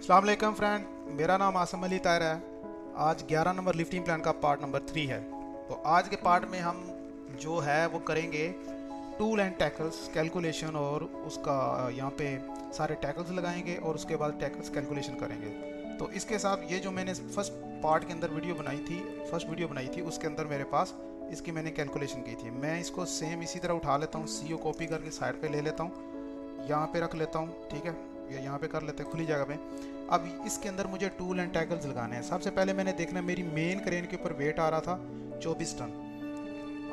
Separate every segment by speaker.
Speaker 1: अस्सलाम वालेकुम फ्रेंड, मेरा नाम आसम अली तायर है। आज 11 नंबर लिफ्टिंग प्लान का पार्ट नंबर 3 है। तो आज के पार्ट में हम जो है वो करेंगे टूल एंड टैकल्स कैलकुलेशन, और उसका यहाँ पे सारे टैकल्स लगाएंगे और उसके बाद टैकल्स कैलकुलेशन करेंगे। तो इसके साथ ये जो मैंने फर्स्ट पार्ट के अंदर फर्स्ट वीडियो बनाई थी, उसके अंदर मेरे पास इसकी मैंने कैलकुलेशन की थी। मैं इसको सेम इसी तरह उठा लेता हूँ, सीओ कॉपी करके साइड पे ले लेता हूँ, यहाँ पे रख लेता हूँ, ठीक है। ये यहाँ पे कर लेते हैं खुली जगह पे। अब इसके अंदर मुझे टूल एंड टैकल्स लगाने हैं। सबसे पहले मैंने देखना, मेरी मेन क्रेन के ऊपर वेट आ रहा था 24 टन।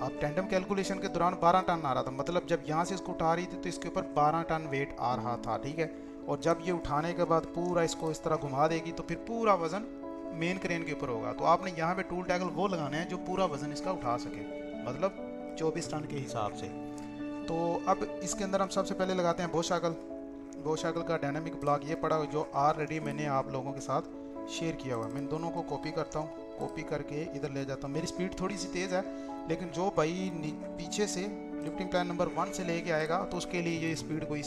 Speaker 1: अब टैंडम कैलकुलेशन के दौरान 12 टन आ रहा था, मतलब जब यहाँ से इसको उठा रही थी तो इसके ऊपर 12 टन वेट आ रहा था, ठीक है। और जब ये उठाने के बाद पूरा इसको इस तरह घुमा देगी तो फिर पूरा वजन मेन क्रेन के ऊपर होगा। तो आपने यहाँ पे टूल टैकल वो लगाने हैं जो पूरा वजन इसका उठा सके, मतलब 24 टन के हिसाब से। तो अब इसके अंदर हम सबसे पहले लगाते हैं बोशाकल। बोशाकल का डायनामिक ब्लॉक ये पड़ा जो ऑलरेडी मैंने आप लोगों के साथ शेयर किया हुआ है। मैं इन दोनों को कॉपी करता हूँ, कॉपी करके इधर ले जाता हूँ। मेरी स्पीड थोड़ी सी तेज़ है, लेकिन जो भाई पीछे से लिफ्टिंग प्लान नंबर 1 से लेके आएगा तो उसके लिए ये स्पीड कोई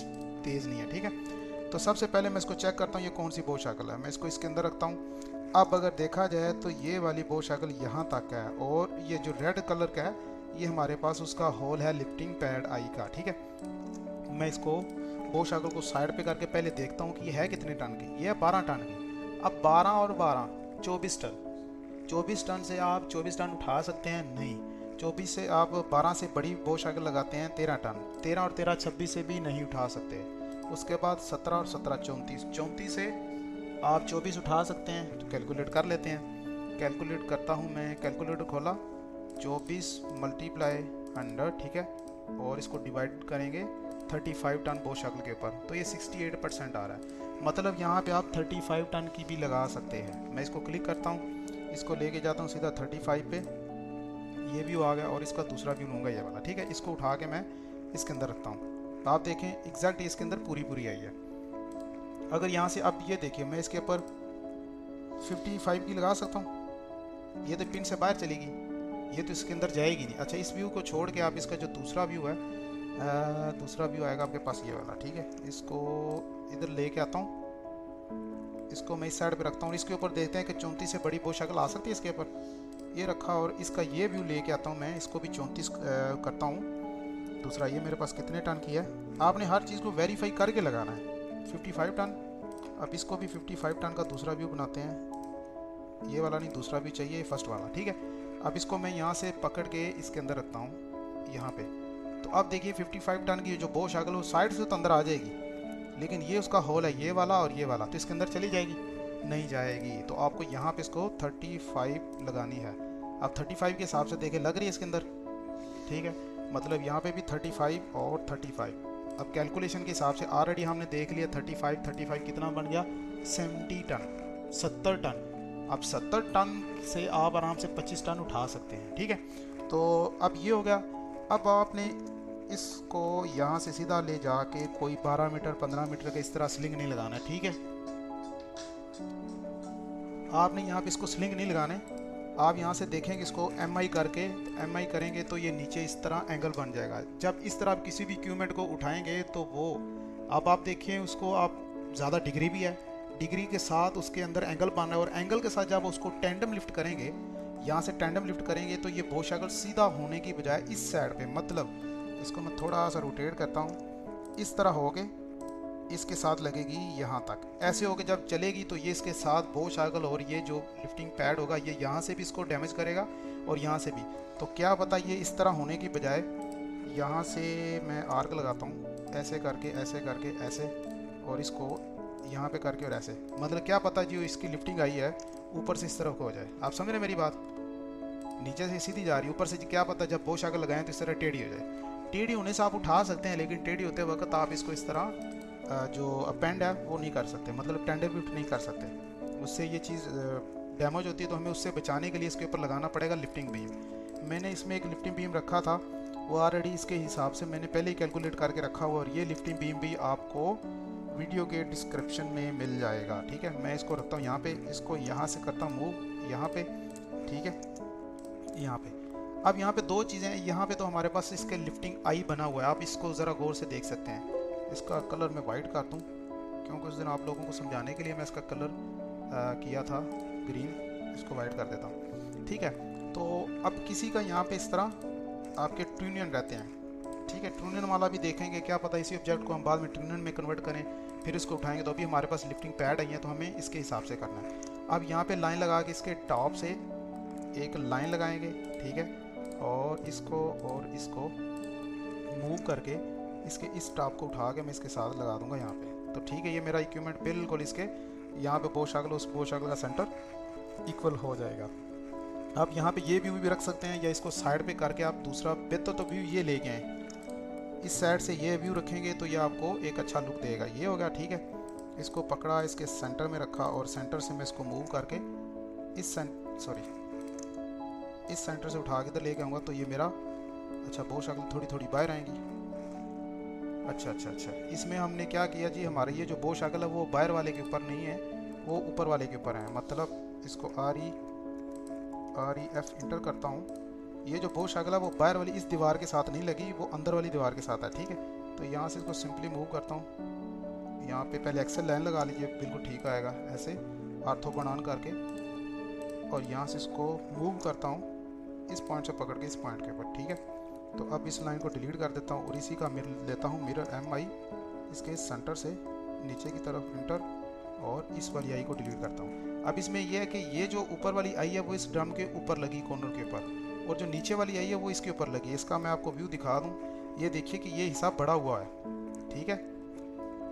Speaker 1: तेज़ नहीं है, ठीक है। तो सबसे पहले मैं इसको चेक करता हूँ ये कौन सी बोशाकल है। मैं इसको इसके अंदर रखता हूँ। अब अगर देखा जाए तो ये वाली बोशाकल यहाँ तक का है, और ये जो रेड कलर का है ये हमारे पास उसका होल है लिफ्टिंग पैड आई का, ठीक है। मैं इसको बोशाकल को साइड पे करके पहले देखता हूँ कि ये है कितने टन की। ये है 12 टन की। अब 12 और 12 24 टन। 24 टन से आप 24 टन उठा सकते हैं? नहीं। 24 से आप 12 से बड़ी बोशाकल लगाते हैं 13 टन। 13 और 13 26 से भी नहीं उठा सकते। उसके बाद 17 और 17 34। 34 से आप 24 उठा सकते हैं, तो कैलकुलेट कर लेते हैं। कैलकुलेट करता हूँ मैं, कैलकुलेटर खोला, 24 मल्टीप्लाई 100, ठीक है। और इसको डिवाइड करेंगे 35 टन बोशाकल के ऊपर, तो ये 68% आ रहा है। मतलब यहाँ पे आप 35 टन की भी लगा सकते हैं। मैं इसको क्लिक करता हूँ, इसको लेके जाता हूँ सीधा 35 पे। ये व्यू आ गया और इसका दूसरा व्यू लूँगा ये वाला, ठीक है। इसको उठा के मैं इसके अंदर रखता हूँ। तो आप देखें एग्जैक्ट इसके अंदर पूरी पूरी आई है। अगर यहाँ से अब ये देखिए, मैं इसके ऊपर 55 की लगा सकता हूँ। ये तो पिन से बाहर चलेगी, ये तो इसके अंदर जाएगी नहीं। अच्छा, इस व्यू को छोड़ के आप इसका जो दूसरा व्यू है, दूसरा व्यू आएगा आपके पास ये वाला, ठीक है। इसको इधर लेके आता हूँ, इसको मैं इस साइड पे रखता हूँ। इसके ऊपर देखते हैं कि 34 से बड़ी बोशाकल आ सकती है इसके ऊपर। ये रखा और इसका ये व्यू लेके आता हूँ मैं, इसको भी 34 करता हूँ। दूसरा ये मेरे पास कितने टन की है। आपने हर चीज़ को वेरीफाई करके लगाना है। 55 टन। अब इसको भी 55 टन का दूसरा व्यू बनाते हैं। ये वाला नहीं, दूसरा व्यू चाहिए, फर्स्ट वाला, ठीक है। अब इसको मैं यहाँ से पकड़ के इसके अंदर रखता हूँ यहाँ पे। तो अब देखिए 55 टन की जो बोशाकल वो साइड से तो अंदर आ जाएगी, लेकिन ये उसका होल है ये वाला और ये वाला, तो इसके अंदर चली जाएगी? नहीं जाएगी। तो आपको यहाँ पे इसको 35 लगानी है। अब 35 के हिसाब से देखें, लग रही है इसके अंदर, ठीक है। मतलब यहाँ पे भी 35 और 35। अब कैलकुलेशन के हिसाब से ऑलरेडी हमने देख लिया 35 कितना बन गया, 70 टन, 70 टन। अब 70 टन से आप आराम से 25 टन उठा सकते हैं, ठीक है। तो अब ये हो गया। अब आपने इसको यहाँ से सीधा ले जाके कोई 12 मीटर 15 मीटर का इस तरह स्लिंग नहीं लगाना है, ठीक है। आपने यहाँ पे इसको स्लिंग नहीं लगाने। आप यहाँ से देखेंगे इसको MI करके, MI करेंगे तो ये नीचे इस तरह एंगल बन जाएगा। जब इस तरह आप किसी भी इक्विपमेंट को उठाएंगे तो वो अब आप देखिए उसको, आप ज़्यादा डिग्री भी है, डिग्री के साथ उसके अंदर एंगल बन रहा है, और एंगल के साथ जब उसको टैंडम लिफ्ट करेंगे, यहाँ से टैंडम लिफ्ट करेंगे तो ये बोशाकल सीधा होने की बजाय इस साइड पे, मतलब इसको मैं थोड़ा सा रोटेट करता हूँ, इस तरह हो के इसके साथ लगेगी यहाँ तक। ऐसे होके जब चलेगी तो ये इसके साथ बोशाकल और ये जो लिफ्टिंग पैड होगा ये यहाँ से भी इसको डैमेज करेगा और यहाँ से भी। तो क्या पता ये इस तरह होने की बजाय यहाँ से मैं आर्क लगाता हूँ, ऐसे करके ऐसे करके ऐसे, और इसको यहाँ पे करके और ऐसे, मतलब क्या पता जो इसकी लिफ्टिंग आई है ऊपर से इस तरफ को हो जाए। आप समझ रहे मेरी बात? नीचे से सीधी जा रही है, ऊपर से क्या पता जब बोशाकल लगाएं तो इस तरह टेढ़ी हो जाए। टेढ़ी होने से आप उठा सकते हैं, लेकिन टेढ़ी होते वक्त आप इसको इस तरह जो अपेंड है वो नहीं कर सकते, मतलब टेंडर लिफ्ट नहीं कर सकते। उससे ये चीज़ डैमेज होती है। तो हमें उससे बचाने के लिए इसके ऊपर लगाना पड़ेगा लिफ्टिंग बीम। मैंने इसमें एक लिफ्टिंग बीम रखा था, वो ऑलरेडी इसके हिसाब से मैंने पहले ही कैलकुलेट करके रखा हुआ, और ये लिफ्टिंग बीम भी आपको वीडियो के डिस्क्रिप्शन में मिल जाएगा, ठीक है। मैं इसको रखता हूँ यहाँ पे, इसको यहाँ से करता हूँ मूव यहाँ पे, ठीक है, यहाँ पे। अब यहाँ पे दो चीज़ें हैं। यहाँ पे तो हमारे पास इसके लिफ्टिंग आई बना हुआ है, आप इसको ज़रा गौर से देख सकते हैं। इसका कलर मैं वाइट कर दूँ, क्योंकि उस दिन आप लोगों को समझाने के लिए मैं इसका कलर किया था ग्रीन, इसको वाइट कर देता हूँ। ठीक है, तो अब किसी का यहाँ पे इस तरह आपके ट्यूनियन रहते हैं। ठीक है, ट्यूनियन वाला भी देखेंगे, क्या पता इसी ऑब्जेक्ट को हम बाद में ट्यूनियन में कन्वर्ट करें, फिर इसको उठाएंगे। तो अभी हमारे पास लिफ्टिंग पैड आई है, तो हमें इसके हिसाब से करना है। अब यहाँ पे लाइन लगा के इसके टॉप से एक लाइन लगाएंगे। ठीक है, और इसको मूव करके इसके इस टॉप को उठा के मैं इसके साथ लगा दूंगा यहाँ पे। तो ठीक है, ये मेरा इक्विपमेंट बिल्कुल इसके यहाँ पे बो शाकल उस बो शाकल का सेंटर इक्वल हो जाएगा। आप यहाँ पे ये व्यू भी रख सकते हैं, या इसको साइड पे करके आप दूसरा बेहतर तो व्यू ये लेके आए, इस साइड से ये व्यू रखेंगे तो ये आपको एक अच्छा लुक देगा। ये हो गया। ठीक है, इसको पकड़ा, इसके सेंटर में रखा, और सेंटर से मैं इसको मूव करके इस सेंटर से उठा के इधर लेके आऊँगा। तो ये मेरा अच्छा बो शाकल थोड़ी थोड़ी बाहर आएंगी। अच्छा, इसमें हमने क्या किया जी, हमारा ये जो बो शाकल है वो बाहर वाले के ऊपर नहीं है, वो ऊपर वाले के ऊपर है। मतलब इसको आर ई एफ इंटर करता हूँ। ये जो बो शाकल है वो बाहर वाली इस दीवार के साथ नहीं लगी, वो अंदर वाली दीवार के साथ है। ठीक है, तो यहाँ से इसको सिंपली मूव करता हूँ। यहाँ पे पहले एक्सेल लाइन लगा लीजिए, बिल्कुल ठीक आएगा, ऐसे ऑर्थोगोनल करके, और यहाँ से इसको मूव करता हूँ इस पॉइंट से पकड़ के इस पॉइंट के ऊपर। ठीक है, तो अब इस लाइन को डिलीट कर देता हूँ और इसी का लेता हूँ मिरर MI, इसके सेंटर से नीचे की तरफ इंटर, और इस वाली आई को डिलीट करता हूँ। अब इसमें यह है कि ये जो ऊपर वाली आई है वो इस ड्रम के ऊपर लगी, कॉर्नर के ऊपर, और जो नीचे वाली आई है वो इसके ऊपर लगी। इसका मैं आपको व्यू दिखा दूँ, ये देखिए कि ये हिसाब बढ़ा हुआ है। ठीक है,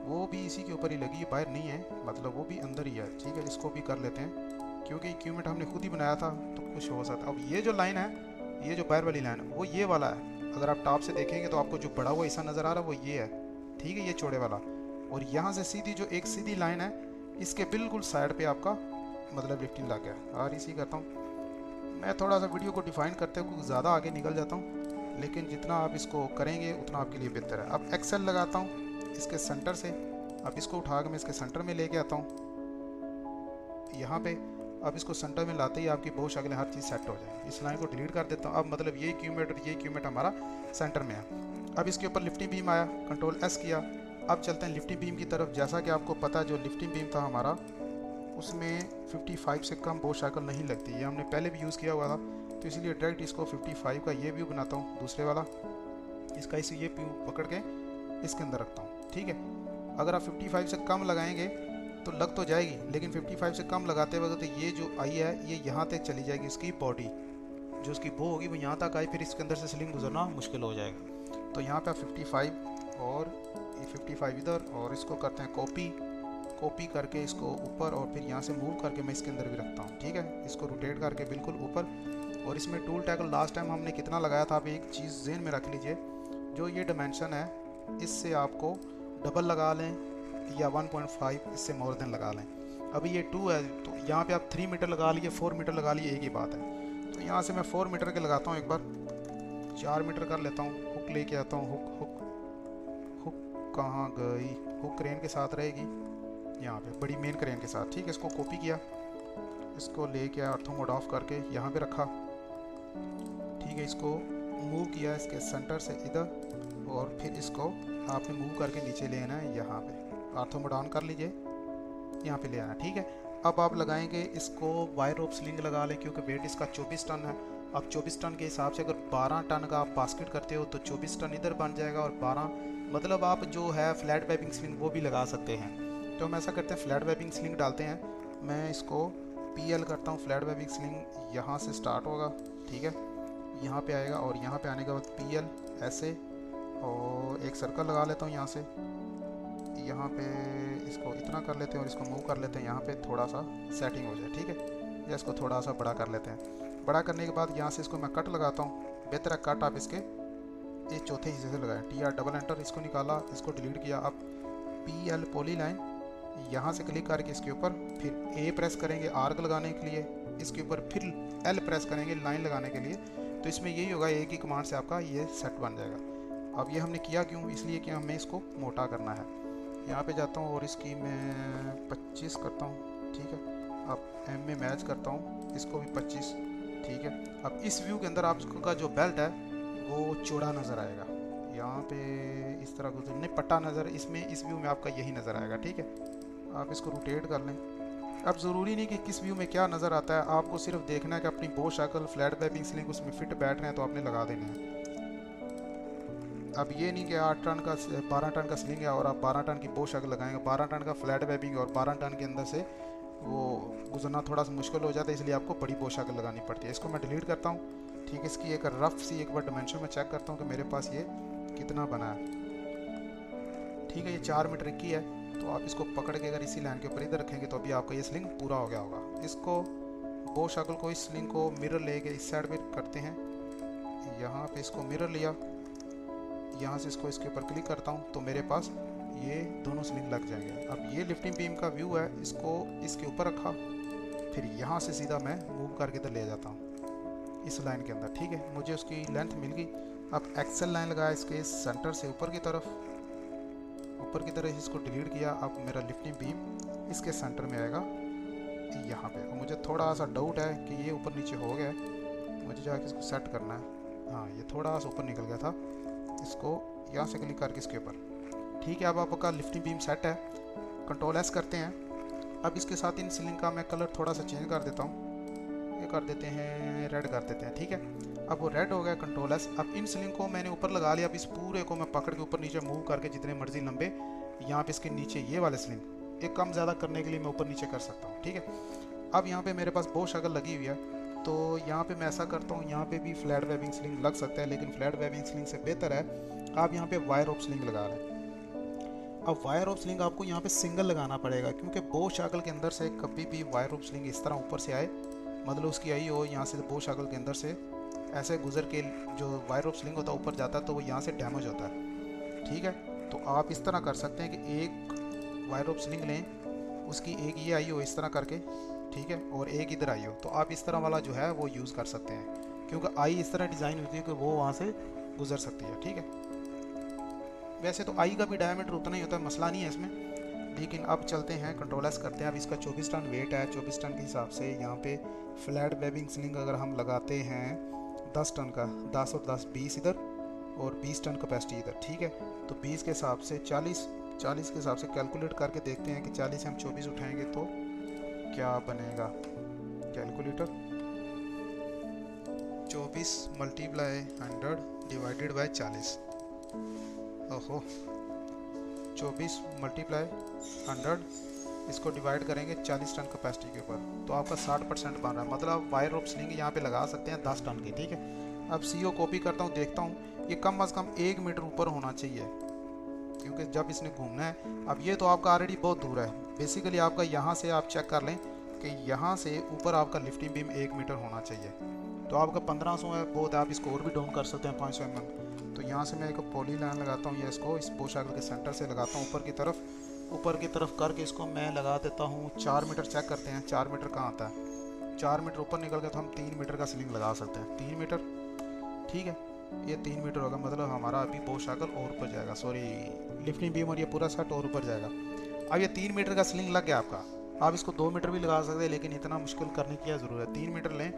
Speaker 1: वो भी इसी के ऊपर ही लगी, बाहर नहीं है, मतलब वो भी अंदर ही है। ठीक है, इसको भी कर लेते हैं, क्योंकि इक्विपमेंट हमने खुद ही बनाया था तो कुछ हो सकता है। अब ये जो लाइन है, ये जो बाहर वाली लाइन है वो ये वाला है। अगर आप टॉप से देखेंगे तो आपको जो बड़ा हुआ हिस्सा नज़र आ रहा है वो ये है। ठीक है, ये चौड़े वाला, और यहाँ से सीधी जो एक सीधी लाइन है, इसके बिल्कुल साइड पे आपका मतलब लिफ्टिंग लग गया। और इसी करता हूँ मैं, थोड़ा सा वीडियो को डिफाइन करते हुए ज़्यादा आगे निकल जाता हूँ, लेकिन जितना आप इसको करेंगे उतना आपके लिए बेहतर है। अब एक्सेल लगाता हूँ इसके सेंटर से, अब इसको उठा के मैं इसके सेंटर में लेके आता हूँ यहाँ पे। अब इसको सेंटर में लाते ही आपकी बहुत शक्ल हर चीज़ सेट हो जाए। इस लाइन को डिलीट कर देता हूँ। अब मतलब ये इक्विपमेंट और ये इक्विपमेंट हमारा सेंटर में है। अब इसके ऊपर लिफ्टिंग बीम आया, कंट्रोल S किया। अब चलते हैं लिफ्टिंग बीम की तरफ। जैसा कि आपको पता है जो लिफ्टिंग बीम था हमारा, उसमें 55 से कम बो शाकल नहीं लगती। ये हमने पहले भी यूज़ किया हुआ था, तो इसलिए डायरेक्ट इसको 55 का ये व्यू बनाता हूँ, दूसरे वाला इसका इसे ये व्यू पकड़ के इसके अंदर रखता हूँ। ठीक है, अगर आप 55 से कम लगाएंगे तो लग तो जाएगी, लेकिन 55 से कम लगाते वक्त ये जो आई है ये यहाँ तक चली जाएगी। इसकी बॉडी जो उसकी बो होगी वो यहाँ तक आई, फिर इसके अंदर से स्लिंग गुजरना मुश्किल हो जाएगा। तो यहाँ पे आप 55 और ये 55 इधर, और इसको करते हैं कॉपी करके इसको ऊपर, और फिर यहाँ से मूव करके मैं इसके अंदर भी रखता हूँ। ठीक है, इसको रोटेट करके बिल्कुल ऊपर। और इसमें टूल टैकल लास्ट टाइम हमने कितना लगाया था, आप एक चीज़ ज़हन में रख लीजिए, जो ये डायमेंशन है इससे आपको डबल लगा लें या 1.5 इससे मोर देन लगा लें। अभी ये 2 है तो यहाँ पे आप 3 मीटर लगा लीजिए, 4 मीटर लगा लीजिए, एक ही बात है। तो यहाँ से मैं 4 मीटर के लगाता हूँ, एक बार 4 मीटर कर लेता हूँ। हुक लेके आता हूँ, हुक कहाँ गई, हुक क्रेन के साथ रहेगी यहाँ पे, बड़ी मेन क्रेन के साथ। ठीक है, इसको कॉपी किया, इसको लेके ऑर्थो मोड ऑफ करके यहाँ पे रखा। ठीक है, इसको मूव किया इसके सेंटर से इधर, और फिर इसको आपने मूव करके नीचे ले आना है यहाँ पे। ऑर्थो मोड ऑन कर लीजिए, यहाँ पे ले आना। ठीक है, अब आप लगाएंगे इसको वायर रोप स्लिंग लगा लें, क्योंकि वेट इसका 24 टन है। अब 24 टन के हिसाब से अगर 12 टन का आप बास्केट करते हो तो 24 टन इधर बन जाएगा, और 12 मतलब आप जो है फ्लैट वेबिंग स्लिंग वो भी लगा सकते हैं। तो हम ऐसा करते हैं, फ्लैट वेबिंग स्लिंग डालते हैं। मैं इसको PL करता हूँ, फ्लैट वेबिंग स्लिंग यहाँ से स्टार्ट होगा। ठीक है, यहाँ पे आएगा, और यहाँ पे आने के बाद PL ऐसे, और एक सर्कल लगा लेता हूँ यहाँ से, यहाँ पे इसको इतना कर लेते हैं और इसको मूव कर लेते हैं यहाँ पे, थोड़ा सा सेटिंग हो जाए। ठीक है, या इसको थोड़ा सा बड़ा कर लेते हैं। बड़ा करने के बाद यहाँ से इसको मैं कट लगाता हूँ। बेहतर है कट आप इसके ये चौथे हिस्से से लगाएं। TR डबल एंटर, इसको निकाला, इसको डिलीट किया। अब PL पॉली लाइन यहाँ से क्लिक करके इसके ऊपर फिर A प्रेस करेंगे आर्क लगाने के लिए, इसके ऊपर फिर L प्रेस करेंगे लाइन लगाने के लिए। तो इसमें यही होगा, एक ही कमांड से आपका ये सेट बन जाएगा। अब ये हमने किया क्यों, इसलिए कि हमें इसको मोटा करना है। यहाँ पे जाता हूँ और इसकी मैं 25 करता हूँ। ठीक है, अब M में मैच करता हूँ, इसको भी 25। ठीक है, अब इस व्यू के अंदर आपका जो बेल्ट है वो चौड़ा नज़र आएगा, ये यहाँ पे इस तरह गुजरने पट्टा नज़र इसमें इस व्यू में आपका यही नज़र आएगा। ठीक है, आप इसको रोटेट कर लें। अब ज़रूरी नहीं कि किस व्यू में क्या नज़र आता है, आपको सिर्फ देखना है कि अपनी बो शक्ल फ्लैट वेबिंग स्लिंग उसमें फिट बैठ रहे हैं तो आपने लगा देना है। अब ये नहीं कि 8 टन का 12 टन का स्लिंग है और आप 12 टन की बो शक्ल लगाएंगे। 12 टन का फ्लैट वेबिंग और 12 टन के अंदर से वो गुजरना थोड़ा सा मुश्किल हो जाता है, इसलिए आपको बड़ी बो शक्ल लगानी पड़ती है। इसको मैं डिलीट करता हूँ। ठीक है, इसकी एक रफ सी एक बार डिमेंशन में चेक करता हूँ कि मेरे पास ये कितना बना है। ठीक है, ये 4 मीटर की है। तो आप इसको पकड़ के अगर इसी लाइन के ऊपर इधर रखेंगे तो अभी आपका ये स्लिंग पूरा हो गया होगा। इसको बो शक्ल को इस स्लिंग को मिरर लेके इस साइड पे करते हैं। यहाँ पे इसको मिरर लिया, यहाँ से इसको इसके ऊपर क्लिक करता हूँ तो मेरे पास ये दोनों स्लिंग लग जाएंगे। अब ये लिफ्टिंग बीम का व्यू है, इसको इसके ऊपर रखा, फिर यहाँ से सीधा मैं मूव करके इधर ले जाता हूँ इस लाइन के अंदर। ठीक है, मुझे उसकी लेंथ मिल गई। अब एक्सेल लाइन लगाया इसके सेंटर से ऊपर की तरफ इसको डिलीट किया। अब मेरा लिफ्टिंग बीम इसके सेंटर में आएगा यहाँ पे। और मुझे थोड़ा सा डाउट है कि ये ऊपर नीचे हो गया, मुझे जाके इसको सेट करना है। हाँ, ये थोड़ा सा ऊपर निकल गया था, इसको यहाँ से क्लिक करके इसके ऊपर। ठीक है, अब आपका लिफ्टिंग बीम सेट है। कंट्रोल एस करते हैं। अब इसके साथ इन स्लिंग का मैं कलर थोड़ा सा चेंज कर देता हूँ, ये कर देते हैं रेड कर देते हैं। ठीक है, अब वो रेड हो गया, कंट्रोल एस। अब इन स्लिंग को मैंने ऊपर लगा लिया। अब इस पूरे को मैं पकड़ के ऊपर नीचे मूव करके जितने मर्जी लंबे यहाँ पे इसके नीचे ये वाले स्लिंग एक कम ज़्यादा करने के लिए मैं ऊपर नीचे कर सकता हूँ। ठीक है, अब यहाँ पे मेरे पास बो शक्ल लगी हुई है तो यहाँ पे मैं ऐसा करता हूँ, यहाँ पे भी फ्लैट वेबिंग स्लिंग लग सकता है, लेकिन फ्लैट वेबिंग स्लिंग से बेहतर है आप यहाँ पे वायर ऑफ स्लिंग लगा लें। अब वायर ऑफ स्लिंग आपको यहाँ पे सिंगल लगाना पड़ेगा, क्योंकि बो शक्ल के अंदर से कभी भी वायर ऑफ स्लिंग इस तरह ऊपर से आए, मतलब उसकी आई हो यहाँ से बो शक्ल के अंदर से ऐसे गुजर के जो वायर ऑफ स्लिंग होता है ऊपर जाता है तो वो यहाँ से डैमेज होता है। ठीक है, तो आप इस तरह कर सकते हैं कि एक वायर ऑफ स्लिंग लें, उसकी एक ये आई हो इस तरह करके, ठीक है, और एक इधर आई हो, तो आप इस तरह वाला जो है वो यूज़ कर सकते हैं, क्योंकि आई इस तरह डिज़ाइन होती है कि वो वहाँ से गुजर सकती है। ठीक है, वैसे तो आई का भी डायमीटर उतना ही होता है, मसला नहीं है इसमें। लेकिन अब चलते हैं, कंट्रोल एस करते हैं। अब इसका 24 टन वेट है, 24 टन के हिसाब से यहाँ पे फ्लैट वेबिंग स्लिंग अगर हम लगाते हैं 10 टन का, 10 और 10 20 इधर और 20 टन कैपेसिटी इधर। ठीक है, तो 20 के हिसाब से 40 के हिसाब से कैलकुलेट करके देखते हैं कि 40 से हम 24 उठाएंगे तो क्या बनेगा। Calculator 24 multiply 100 divided by 40। ओहो, 24 मल्टीप्लाई 100 इसको डिवाइड करेंगे 40 टन कैपेसिटी के ऊपर तो आपका 60% बन रहा है। मतलब वायर ऑफ स्लिंग यहाँ पे लगा सकते हैं 10 टन की। ठीक है, अब सीओ कॉपी करता हूँ, देखता हूँ ये कम से कम 1 मीटर ऊपर होना चाहिए, क्योंकि जब इसने घूमना है। अब ये तो आपका ऑलरेडी बहुत दूर है। बेसिकली आपका यहाँ से आप चेक कर लें कि यहाँ से ऊपर आपका लिफ्टिंग बीम 1 मीटर होना चाहिए, तो आपका 1500 है बहुत है। आप इसको और भी डाउन कर सकते हैं 500 mm। तो यहाँ से मैं एक पॉली लाइन लगाता हूँ, या इसको इस बो शक्ल के सेंटर से लगाता हूँ ऊपर की तरफ करके इसको मैं लगा देता हूँ 4 मीटर। चेक करते हैं 4 मीटर कहाँ आता है। 4 मीटर ऊपर निकल गया तो हम 3 मीटर का स्लिंग लगा सकते हैं। 3 मीटर, ठीक है, ये 3 मीटर होगा, मतलब हमारा अभी बो शक्ल और ऊपर जाएगा, सॉरी लिफ्टिंग बीम और ये पूरा सेट और ऊपर जाएगा। अब ये 3 मीटर का स्लिंग लग गया आपका। आप इसको 2 मीटर भी लगा सकते हैं, लेकिन इतना मुश्किल करने की क्या ज़रूरत है। 3 मीटर लें।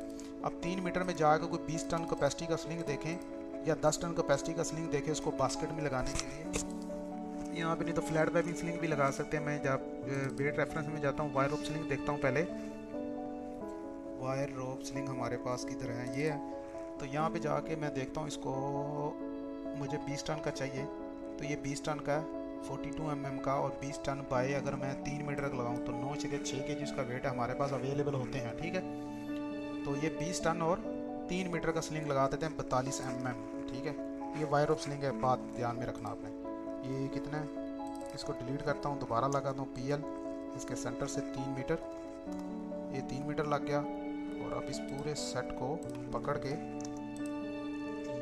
Speaker 1: अब 3 मीटर में जाकर कोई 20 टन कैपेसिटी का स्लिंग देखें या 10 टन कैपेसिटी का स्लिंग देखें उसको बास्केट में लगाने के लिए। यहाँ पे नहीं तो फ्लैट वेबिंग स्लिंग भी लगा सकते हैं। मैं जब वेट रेफरेंस में जाता हूँ वायर ऑफ स्लिंग देखता हूँ पहले। वायर ऑफ स्लिंग हमारे पास किधर है, ये है। तो यहाँ पे जाके मैं देखता हूँ इसको, मुझे 20 टन का चाहिए तो ये 20 टन का 42 mm का, और 20 टन बाय अगर मैं 3 मीटर का लगाऊँ तो 9 से 6 kg उसका वेट है हमारे पास अवेलेबल होते हैं। ठीक है, तो ये 20 टन और 3 मीटर का स्लिंग लगा देते हैं 42 mm। ठीक है, ये वायर ऑफ स्लिंग है, बात ध्यान में रखना आपने। ये कितना है, इसको डिलीट करता हूँ, दोबारा लगाता हूँ PL, इसके सेंटर से 3 मीटर, ये 3 मीटर लग गया। और अब इस पूरे सेट को पकड़ के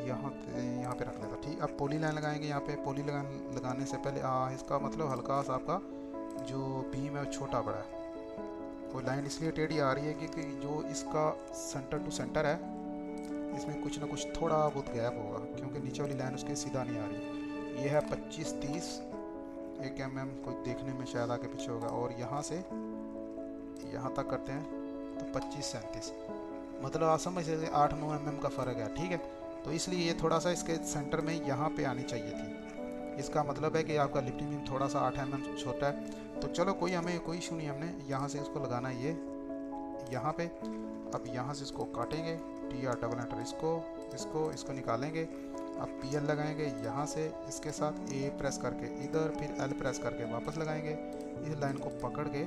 Speaker 1: यहाँ पे रख लेता। ठीक, अब पॉली लाइन लगाएंगे। यहाँ पे पॉली लगाने से पहले इसका मतलब हल्का सा आपका जो बीम है वो छोटा बड़ा है। वो लाइन इसलिए टेढ़ी आ रही है क्योंकि जो इसका सेंटर टू सेंटर है इसमें कुछ ना कुछ थोड़ा बहुत गैप होगा, क्योंकि नीचे वाली लाइन उसके सीधा नहीं आ रही। ये है 25-30 1 mm, कोई देखने में शायद आगे पीछे होगा, और यहाँ से यहाँ तक करते हैं तो 25-37, मतलब आप समझ सकते 8-9 mm का फ़र्क है। ठीक है, तो इसलिए ये थोड़ा सा इसके सेंटर में यहाँ पे आनी चाहिए थी। इसका मतलब है कि आपका लिफ्टिंग बीम थोड़ा सा 8 mm छोटा है। तो चलो हमें कोई इशू नहीं, हमने यहाँ से इसको लगाना है ये यहाँ पे। अब यहाँ से इसको काटेंगे, TR डबल एंटर, इसको निकालेंगे। अब PL लगाएंगे यहाँ से, इसके साथ A प्रेस करके इधर, फिर L प्रेस करके वापस लगाएंगे। इस लाइन को पकड़ के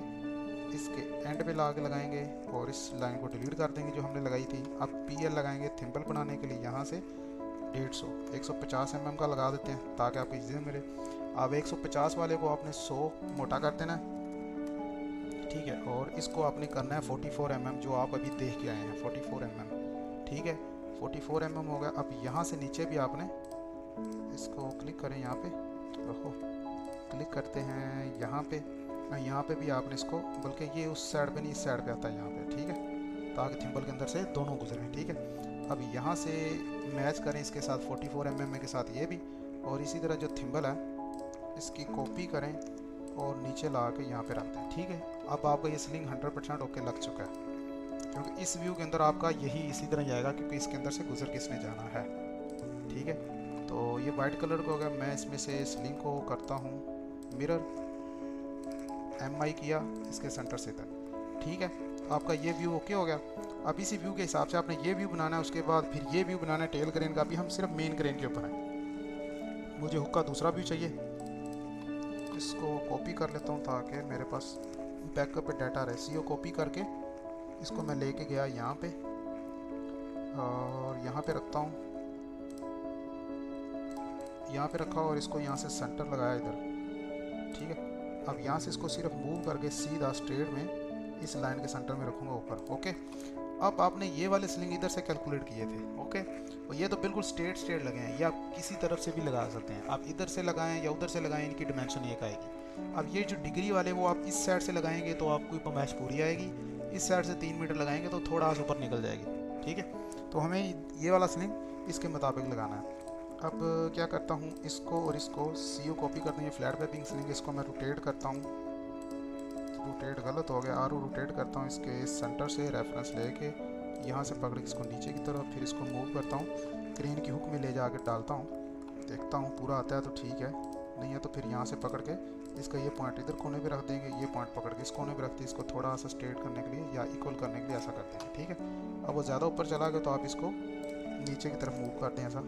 Speaker 1: इसके एंड पे ला के लगाएंगे और इस लाइन को डिलीट कर देंगे जो हमने लगाई थी। अब PL लगाएंगे थिम्बल बनाने के लिए, यहाँ से 150 mm का लगा देते हैं ताकि आपको इजी मिले। अब 150 वाले को आपने 100 मोटा कर देना है, ठीक है। और इसको आपने करना है 44 mm, जो आप अभी देख के आए हैं 44 mm, ठीक है। 44 mm हो गया। अब यहाँ से नीचे भी आपने इसको क्लिक करें, यहाँ पे क्लिक करते हैं, यहाँ पे भी आपने इसको, बल्कि ये उस साइड पे नहीं इस साइड पे आता है यहाँ पे, ठीक है, ताकि थिम्बल के अंदर से दोनों गुजरें, ठीक है। अब यहाँ से मैच करें इसके साथ 44 mm के साथ ये भी, और इसी तरह जो थिम्बल है इसकी कॉपी करें और नीचे ला के यहाँ पे रखते हैं, ठीक है। अब आपका ये स्लिंग 100% ओके लग चुका है, क्योंकि इस व्यू के अंदर आपका यही इसी तरह जाएगा, क्योंकि इसके अंदर से गुजर किसने जाना है, ठीक है। तो ये वाइट कलर का हो गया। मैं इसमें से स्लिंग को करता हूँ मिरर, MI किया इसके सेंटर से तक, ठीक है। आपका ये व्यू ओके हो गया। अब इसी व्यू के हिसाब से आपने ये व्यू बनाना है, उसके बाद फिर ये व्यू बनाना है टेल क्रेन का भी। हम सिर्फ मेन क्रेन के ऊपर हैं। मुझे हुक का दूसरा व्यू चाहिए, इसको कॉपी कर लेता हूँ ताकि मेरे पास बैकअप पे डाटा रहे। CO कॉपी करके इसको मैं लेके गया यहाँ पे और यहाँ पे रखता हूँ, यहाँ पे रखा और इसको यहाँ से सेंटर लगाया इधर, ठीक है। अब यहाँ से इसको सिर्फ मूव करके सीधा स्ट्रेट में इस लाइन के सेंटर में रखूँगा ऊपर, ओके। अब आपने ये वाले स्लिंग इधर से कैलकुलेट किए थे, ओके, और ये तो बिल्कुल स्ट्रेट लगे हैं। ये आप किसी तरफ से भी लगा सकते हैं, आप इधर से लगाएं या उधर से लगाएं, इनकी डिमेंशन एक आएगी। अब ये जो डिग्री वाले वो आप इस साइड से लगाएंगे तो आपको मैच पूरी आएगी, इस साइड से 3 मीटर लगाएंगे तो थोड़ा सा ऊपर निकल जाएगी, ठीक है। तो हमें ये वाला स्लिंग इसके मुताबिक लगाना है। अब क्या करता हूँ, इसको और इसको CO कॉपी करते हैं, फ्लैट पैपिंग स्लिंग, इसको मैं रोटेट करता हूँ, रोटेट गलत हो गया, रोटेट करता हूँ इसके सेंटर से रेफरेंस लेके यहाँ से पकड़ के इसको नीचे की तरफ, फिर इसको मूव करता हूँ, क्रेन की हुक में ले जाके डालता हूँ, देखता हूँ पूरा आता है तो ठीक है, नहीं है तो फिर यहाँ से पकड़ के इसका ये पॉइंट इधर कोने पे रख देंगे, ये पॉइंट पकड़ के इस कोने पे रखते हैं, इसको थोड़ा सा स्ट्रेट करने के लिए या इक्वल करने के लिए ऐसा करते हैं, ठीक है। अब वो ज़्यादा ऊपर चला गया तो आप इसको नीचे की तरफ मूव करते हैं ऐसा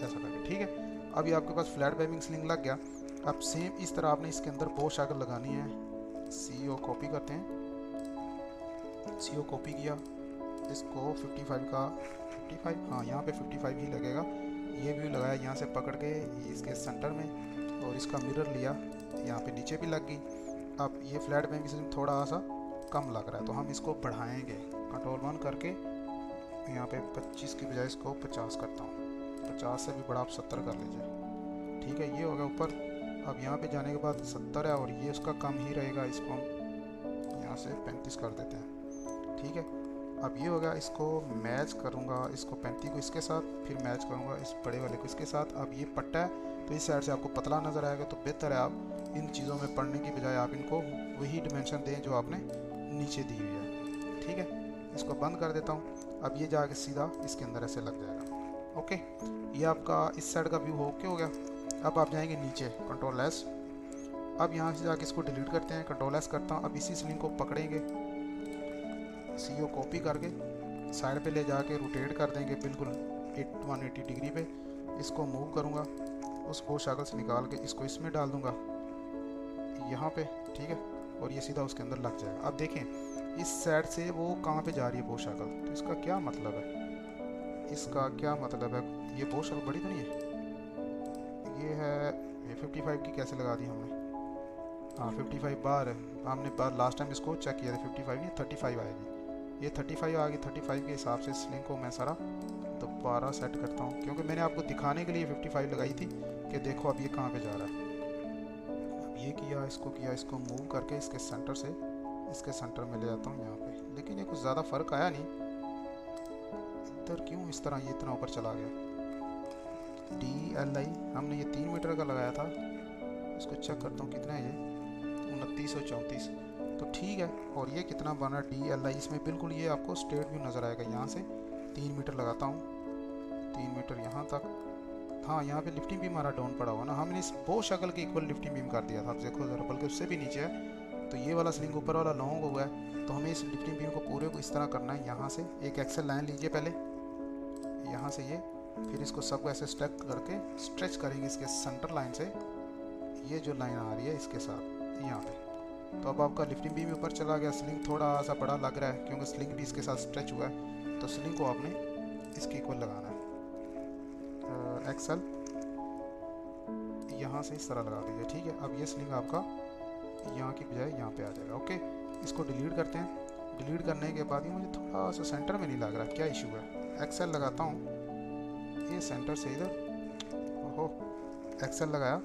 Speaker 1: करके, ठीक है। अभी आपके पास फ्लैट पैपिंग स्लिंग लग गया। अब सेम इस तरह आपने इसके अंदर बो शागल लगानी है। CO कॉपी करते हैं, CO कॉपी किया, इसको 55 का 55, हाँ यहाँ पे 55 ही लगेगा। ये भी लगाया यहाँ से पकड़ के इसके सेंटर में, और इसका मिरर लिया, यहाँ पे नीचे भी लग गई। अब ये फ्लैट पैपिंग स्लिंग थोड़ा सा कम लग रहा है तो हम इसको बढ़ाएंगे, Ctrl 1 करके यहाँ पे 25 की बजाय इसको 50 करता हूँ, 50 से भी बड़ा आप 70 कर लीजिए, ठीक है। ये हो गया ऊपर। अब यहाँ पे जाने के बाद 70 है और ये उसका कम ही रहेगा, इसको हम यहाँ से 35 कर देते हैं, ठीक है। अब ये हो गया, इसको मैच करूँगा, इसको 35 को इसके साथ, फिर मैच करूँगा इस बड़े वाले को इसके साथ। अब ये पट्टा है तो इस साइड से आपको पतला नज़र आएगा, तो बेहतर है आप इन चीज़ों में पढ़ने की बजाय आप इनको वही डिमेंशन दें जो आपने नीचे दी हुई है, ठीक है। इसको बंद कर देता हूँ। अब ये जाके सीधा इसके अंदर ऐसे लग जाएगा, ओके। ये आपका इस साइड का व्यू ओके हो गया। अब आप जाएंगे नीचे, Ctrl S। अब यहाँ से जाके इसको डिलीट करते हैं, Ctrl S करता हूँ। अब इसी स्लिंग को पकड़ेंगे, CO कॉपी करके साइड पे ले जाके रोटेट कर देंगे बिल्कुल 180 डिग्री पे। इसको मूव करूँगा, उस बो शागल से निकाल के इसको इसमें डाल दूँगा यहाँ पे, ठीक है, और ये सीधा उसके अंदर लग जाएगा। अब देखें इस साइड से वो कहाँ पे जा रही है बो शागल, तो इसका क्या मतलब है, इसका क्या मतलब है, ये बो शागल बड़ी तो नहीं है, ये है, ये 55 की कैसे लगा दी हमने, हाँ 55 बार है, हमने बार लास्ट टाइम इसको चेक किया था 55, ये 35 आएगी, ये 35 आ गई। 35 के हिसाब से स्लिंग को मैं सारा दोबारा सेट करता हूँ, क्योंकि मैंने आपको दिखाने के लिए 55 लगाई थी कि देखो अब ये कहाँ पे जा रहा है। अब ये किया, इसको मूव करके इसके सेंटर से इसके सेंटर में ले आता हूँ यहाँ पे, लेकिन ये कुछ ज़्यादा फ़र्क आया नहीं, इधर क्यों इस तरह ये इतना ऊपर चला गया। DLI हमने ये 3 मीटर का लगाया था, इसको चेक करता हूँ कितना है ये, 2934, तो ठीक है। और ये कितना बना DLI, इसमें बिल्कुल ये आपको स्ट्रेट व्यू नज़र आएगा। यहाँ से 3 मीटर लगाता हूँ, 3 मीटर यहाँ तक। हाँ, यहाँ पे लिफ्टिंग बीम हमारा डाउन पड़ा हुआ ना, हमने इस बो शक्ल के इक्वल लिफ्टिंग बीम कर दिया था, आप देखो ज़रा, बल्कि उससे भी नीचे है। तो ये वाला स्लिंग ऊपर वाला लॉन्ग हुआ है, तो हमें इस लिफ्टिंग बीम को पूरे को इस तरह करना है। यहाँ से एक एक्सेल लाइन लीजिए पहले, यहाँ से ये, फिर इसको सबको ऐसे स्ट्रेच करके स्ट्रेच करेंगे इसके सेंटर लाइन से, ये जो लाइन आ रही है इसके साथ यहाँ पे। तो अब आपका लिफ्टिंग बीम ऊपर चला गया। स्लिंग थोड़ा सा बड़ा लग रहा है क्योंकि स्लिंग भी इसके साथ स्ट्रेच हुआ है, तो स्लिंग को आपने इसके इक्वल लगाना है। एक्सेल यहाँ से इस तरह लगा दीजिए, ठीक है। अब ये स्लिंग आपका यहाँ की बजाय यहाँ पे आ जाएगा। ओके, इसको डिलीट करते हैं। डिलीट करने के बाद ये मुझे थोड़ा सा सेंटर में नहीं लग रहा, क्या इशू है। एक्सेल लगाता हूँ, ये सेंटर से इधर, ओहो, एक्सेल लगाया,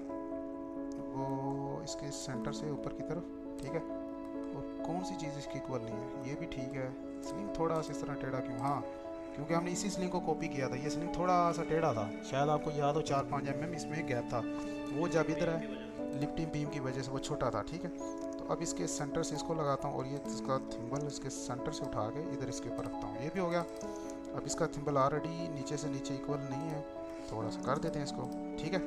Speaker 1: वो इसके सेंटर से ऊपर की तरफ, ठीक है। और कौन सी चीज़ इसकी इक्वल नहीं है, ये भी ठीक है। स्लिंग थोड़ा सा इस तरह टेढ़ा क्यों, हाँ, क्योंकि हमने इसी स्लिंग को कॉपी किया था। ये स्लिंग थोड़ा सा टेढ़ा था, शायद आपको याद हो, 4-5 mm इसमें गैप था, वो जब इधर है लिफ्टिंग बीम की वजह से वो छोटा था, ठीक है। तो अब इसके सेंटर से इसको लगाता हूँ और ये इसका थिम्बल इसके सेंटर से उठा के इधर इसके ऊपर रखता हूँ, ये भी हो गया। अब इसका थिम्बल ऑलरेडी नीचे से नीचे इक्वल नहीं है, थोड़ा सा कर देते हैं इसको, ठीक है।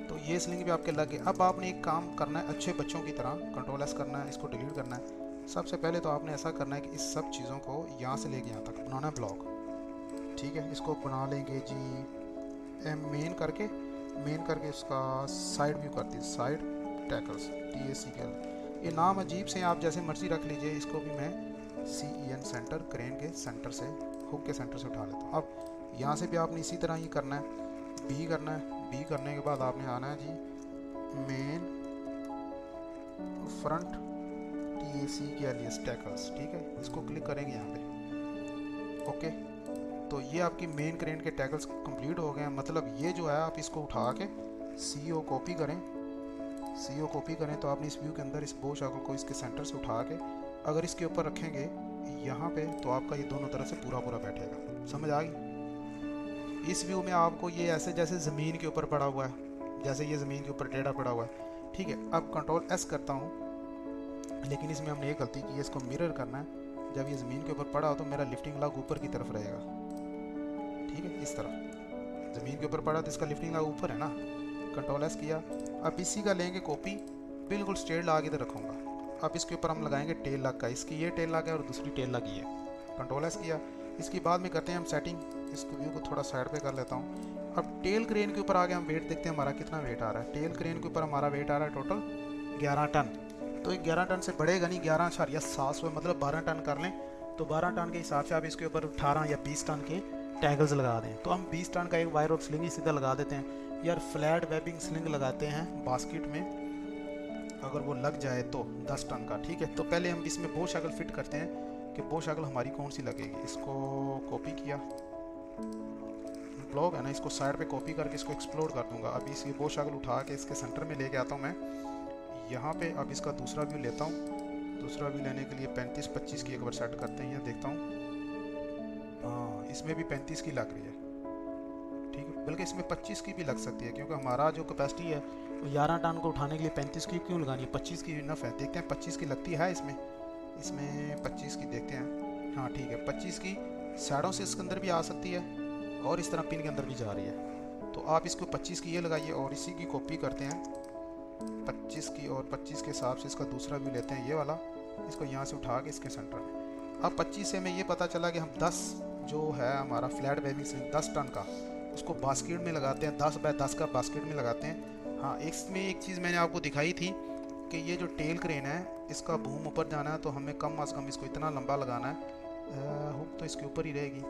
Speaker 1: तो ये स्लिंग भी आपके लग गए। अब आपने एक काम करना है अच्छे बच्चों की तरह, कंट्रोल एस करना है, इसको डिलीट करना है। सबसे पहले तो आपने ऐसा करना है कि इस सब चीज़ों को यहाँ से लेके यहाँ तक बनाना है ब्लॉक, ठीक है। इसको बना लेंगे जी मेन करके उसका साइड व्यू कर दीजिए, साइड टैकल्स, TACL। ये नाम अजीब से आप जैसे मर्जी रख लीजिए। इसको भी मैं CEN सेंटर, क्रेन के सेंटर से, हुक के सेंटर से उठा लेता हूँ। अब यहाँ से भी आपने इसी तरह ही करना है, B करना है। B करने के बाद आपने आना है जी मेन फ्रंट TACL टैकल्स, ठीक है। इसको क्लिक करेंगे यहाँ पे, ओके। तो ये आपकी मेन क्रेन के टैकल्स कंप्लीट हो गए हैं। मतलब ये जो है आप इसको उठा के CO कॉपी करें तो आपने इस व्यू के अंदर इस बो शक्ल को इसके सेंटर से उठा के अगर इसके ऊपर रखेंगे यहाँ पे, तो आपका ये दोनों तरफ से पूरा बैठेगा। समझ आ गई। इस व्यू में आपको ये ऐसे जैसे ज़मीन के ऊपर पड़ा हुआ है, जैसे ये ज़मीन के ऊपर टेढ़ा पड़ा हुआ है, ठीक है। अब कंट्रोल S करता हूँ, लेकिन इसमें हमने एक गलती की है, इसको मिरर करना है। जब ये ज़मीन के ऊपर पड़ा हो तो मेरा लिफ्टिंग लॉग ऊपर की तरफ रहेगा, ठीक है। इस तरह ज़मीन के ऊपर पड़ा तो इसका लिफ्टिंग लॉग ऊपर है ना। कंट्रोल एस किया। अब इसी का लेंगे कॉपी, बिल्कुल स्ट्रेट लगा के इधर रखूँगा। अब इसके ऊपर हम लगाएंगे टेल लग का, इसकी ये टेल लग है और दूसरी टेल लगी है। कंट्रोल एस किया। इसके बाद में करते हैं हम सेटिंग, इसको व्यू को थोड़ा साइड पे कर लेता हूँ। अब टेल क्रेन के ऊपर आगे हम वेट देखते हैं हमारा कितना वेट आ रहा है। टेल क्रेन के ऊपर हमारा वेट आ रहा है टोटल 11 टन। तो 11 टन से बढ़ेगा नहीं, 11.7 मतलब 12 टन कर लें। तो 12 टन के हिसाब से आप इसके ऊपर 18 या 20 टन के टैगल्स लगा दें। तो हम 20 टन का एक वायर ऑफ स्लिंग ही सीधा लगा देते हैं। यार फ्लैट वेबिंग स्लिंग लगाते हैं बास्केट में, अगर वो लग जाए तो 10 टन का, ठीक है। तो पहले हम इसमें बो शक्ल फिट करते हैं कि बो शक्ल हमारी कौन सी लगेगी। इसको कॉपी किया, ब्लॉक है ना, इसको साइड पे कॉपी करके इसको एक्सप्लोर कर दूंगा। अभी इसकी बो शक्ल उठा के इसके सेंटर में लेके आता हूँ मैं यहाँ पे। अब इसका दूसरा व्यू लेता हूँ। दूसरा व्यू लेने के लिए 35-25 की एक बार सेट करते हैं। यहाँ देखता हूँ, हाँ इसमें भी 35 की लग रही है, ठीक है। बल्कि इसमें 25 की भी लग सकती है, क्योंकि हमारा जो कैपेसिटी है वो 11 टन को उठाने के लिए 35 की क्यों लगानी है, 25 की इनफ है। देखते हैं 25 की लगती है इसमें 25 की देखते हैं। हाँ ठीक है, 25 की साइडों से इसके अंदर भी आ सकती है और इस तरह पिन के अंदर भी जा रही है। तो आप इसको 25 की ये लगाइए और इसी की कॉपी करते हैं 25 की, और 25 के हिसाब से इसका दूसरा व्यू लेते हैं ये वाला। इसको यहाँ से उठा के इसके सेंटर में। अब 25 से हमें ये पता चला कि हम 10 जो है हमारा फ्लैट वेबिंग स्लिंग 10 टन का, उसको बास्केट में लगाते हैं, 10 बाय 10 का बास्केट में लगाते हैं। हाँ इसमें एक चीज़ मैंने आपको दिखाई थी कि ये जो टेल क्रेन है इसका बूम ऊपर जाना है, तो हमें कम अज़ कम इसको इतना लंबा लगाना है। हुक तो इसके ऊपर ही रहेगी,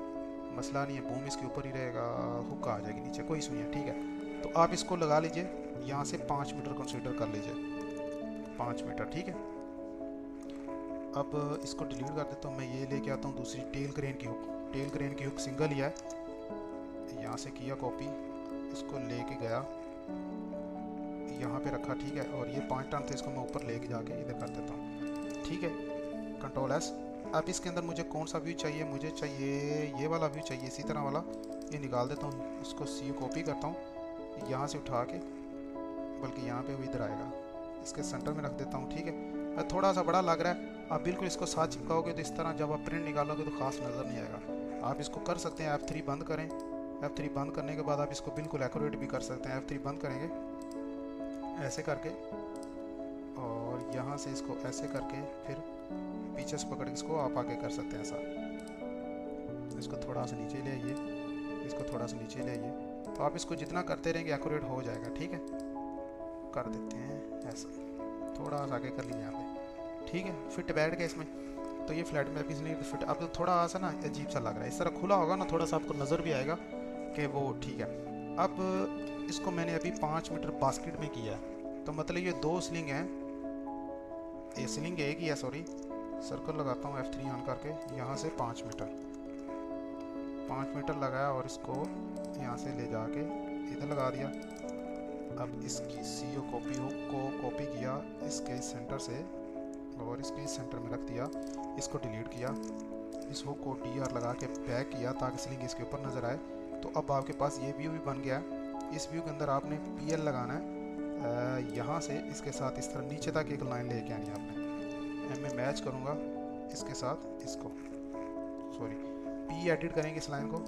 Speaker 1: मसला नहीं है, बूम इसके ऊपर ही रहेगा, हुक आ जाएगी नीचे, कोई सुनिए, ठीक है। तो आप इसको लगा लीजिए, यहाँ से 5 मीटर कंसीडर कर लीजिए, 5 मीटर, ठीक है। अब इसको डिलीट कर देता हूँ मैं, ये लेके आता हूँ दूसरी टेल क्रेन की हुक। टेल क्रेन की हुक सिंगल ही है, यहाँ से किया कॉपी, इसको लेके गया यहाँ पे रखा, ठीक है। और ये 5 टन थे, इसको मैं ऊपर लेके जाके इधर कर देता हूँ, ठीक है। Control S. अब इसके अंदर मुझे कौन सा व्यू चाहिए, मुझे चाहिए ये वाला व्यू चाहिए, इसी तरह वाला, ये निकाल देता हूँ। इसको सी कॉपी करता हूँ, यहाँ से उठा के, बल्कि यहाँ पे वो इधर आएगा, इसके सेंटर में रख देता हूँ, ठीक है। थोड़ा सा बड़ा लग रहा है, आप बिल्कुल इसको साथ चिपकाओगे तो इस तरह जब आप प्रिंट निकालोगे तो खास नज़र नहीं आएगा। आप इसको कर सकते हैं, F3 बंद करें F3 बंद करने के बाद आप इसको बिल्कुल एक्यूरेट भी कर सकते हैं। F3 बंद करेंगे ऐसे करके, और यहाँ से इसको ऐसे करके फिर पीछे से पकड़ के इसको आप आगे कर सकते हैं ऐसा। इसको थोड़ा सा नीचे ले आइए, इसको थोड़ा सा नीचे ले आइए, तो आप इसको जितना करते रहेंगे एक्यूरेट हो जाएगा। ठीक है, कर देते हैं ऐसा, थोड़ा सा आगे कर लीजिए यहाँ पे। ठीक है, फिट बैठ गया इसमें। तो ये फ्लैट में इसलिए फिट, अब तो थोड़ा सा ना अजीब सा लग रहा है, इस तरह खुला होगा ना थोड़ा सा आपको नज़र भी आएगा कि वो ठीक है। अब इसको मैंने अभी 5 मीटर बास्केट में किया है, तो मतलब ये 2 स्लिंग हैं, ये स्लिंग एक ही है, सॉरी सर्कल लगाता हूँ F3 ऑन करके, यहाँ से 5 मीटर लगाया और इसको यहाँ से ले जाके इधर लगा दिया। अब इसकी CO कॉपी हुक को कॉपी किया इसके सेंटर से और इसके सेंटर में रख दिया, इसको डिलीट किया, इस हुक को DR लगा के बैक किया ताकि स्लिंग इसके ऊपर नज़र आए। तो अब आपके पास ये व्यू भी बन गया। इस व्यू के अंदर आपने PL लगाना है, यहाँ से इसके साथ इस तरह नीचे तक एक लाइन लेके आनी है आपने। मैं मैच करूँगा इसके साथ इसको, सॉरी P एडिट करेंगे इस लाइन को।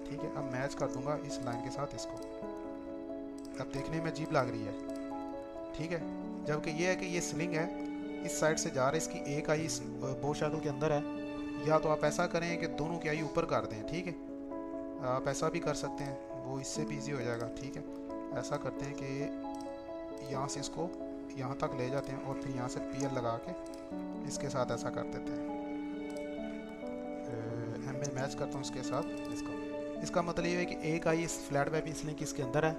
Speaker 1: ठीक है, अब मैच कर दूंगा इस लाइन के साथ इसको। अब देखने में अजीब लग रही है, ठीक है, जबकि ये है कि ये स्लिंग है, इस साइड से जा रहा है, इसकी एक आई इस बो शाकल के अंदर है। या तो आप ऐसा करें कि दोनों की आई ऊपर कर दें, ठीक है, आप ऐसा भी कर सकते हैं, वो इससे भी ईजी हो जाएगा। ठीक है, ऐसा करते हैं कि यहाँ से इसको यहाँ तक ले जाते हैं और फिर यहाँ से PL लगा के इसके साथ ऐसा कर देते हैं। मैं मैच करता हूँ इसके साथ इसको। इसका मतलब ये है कि एक आई इस फ्लैट वेब स्लिंग इसके अंदर है,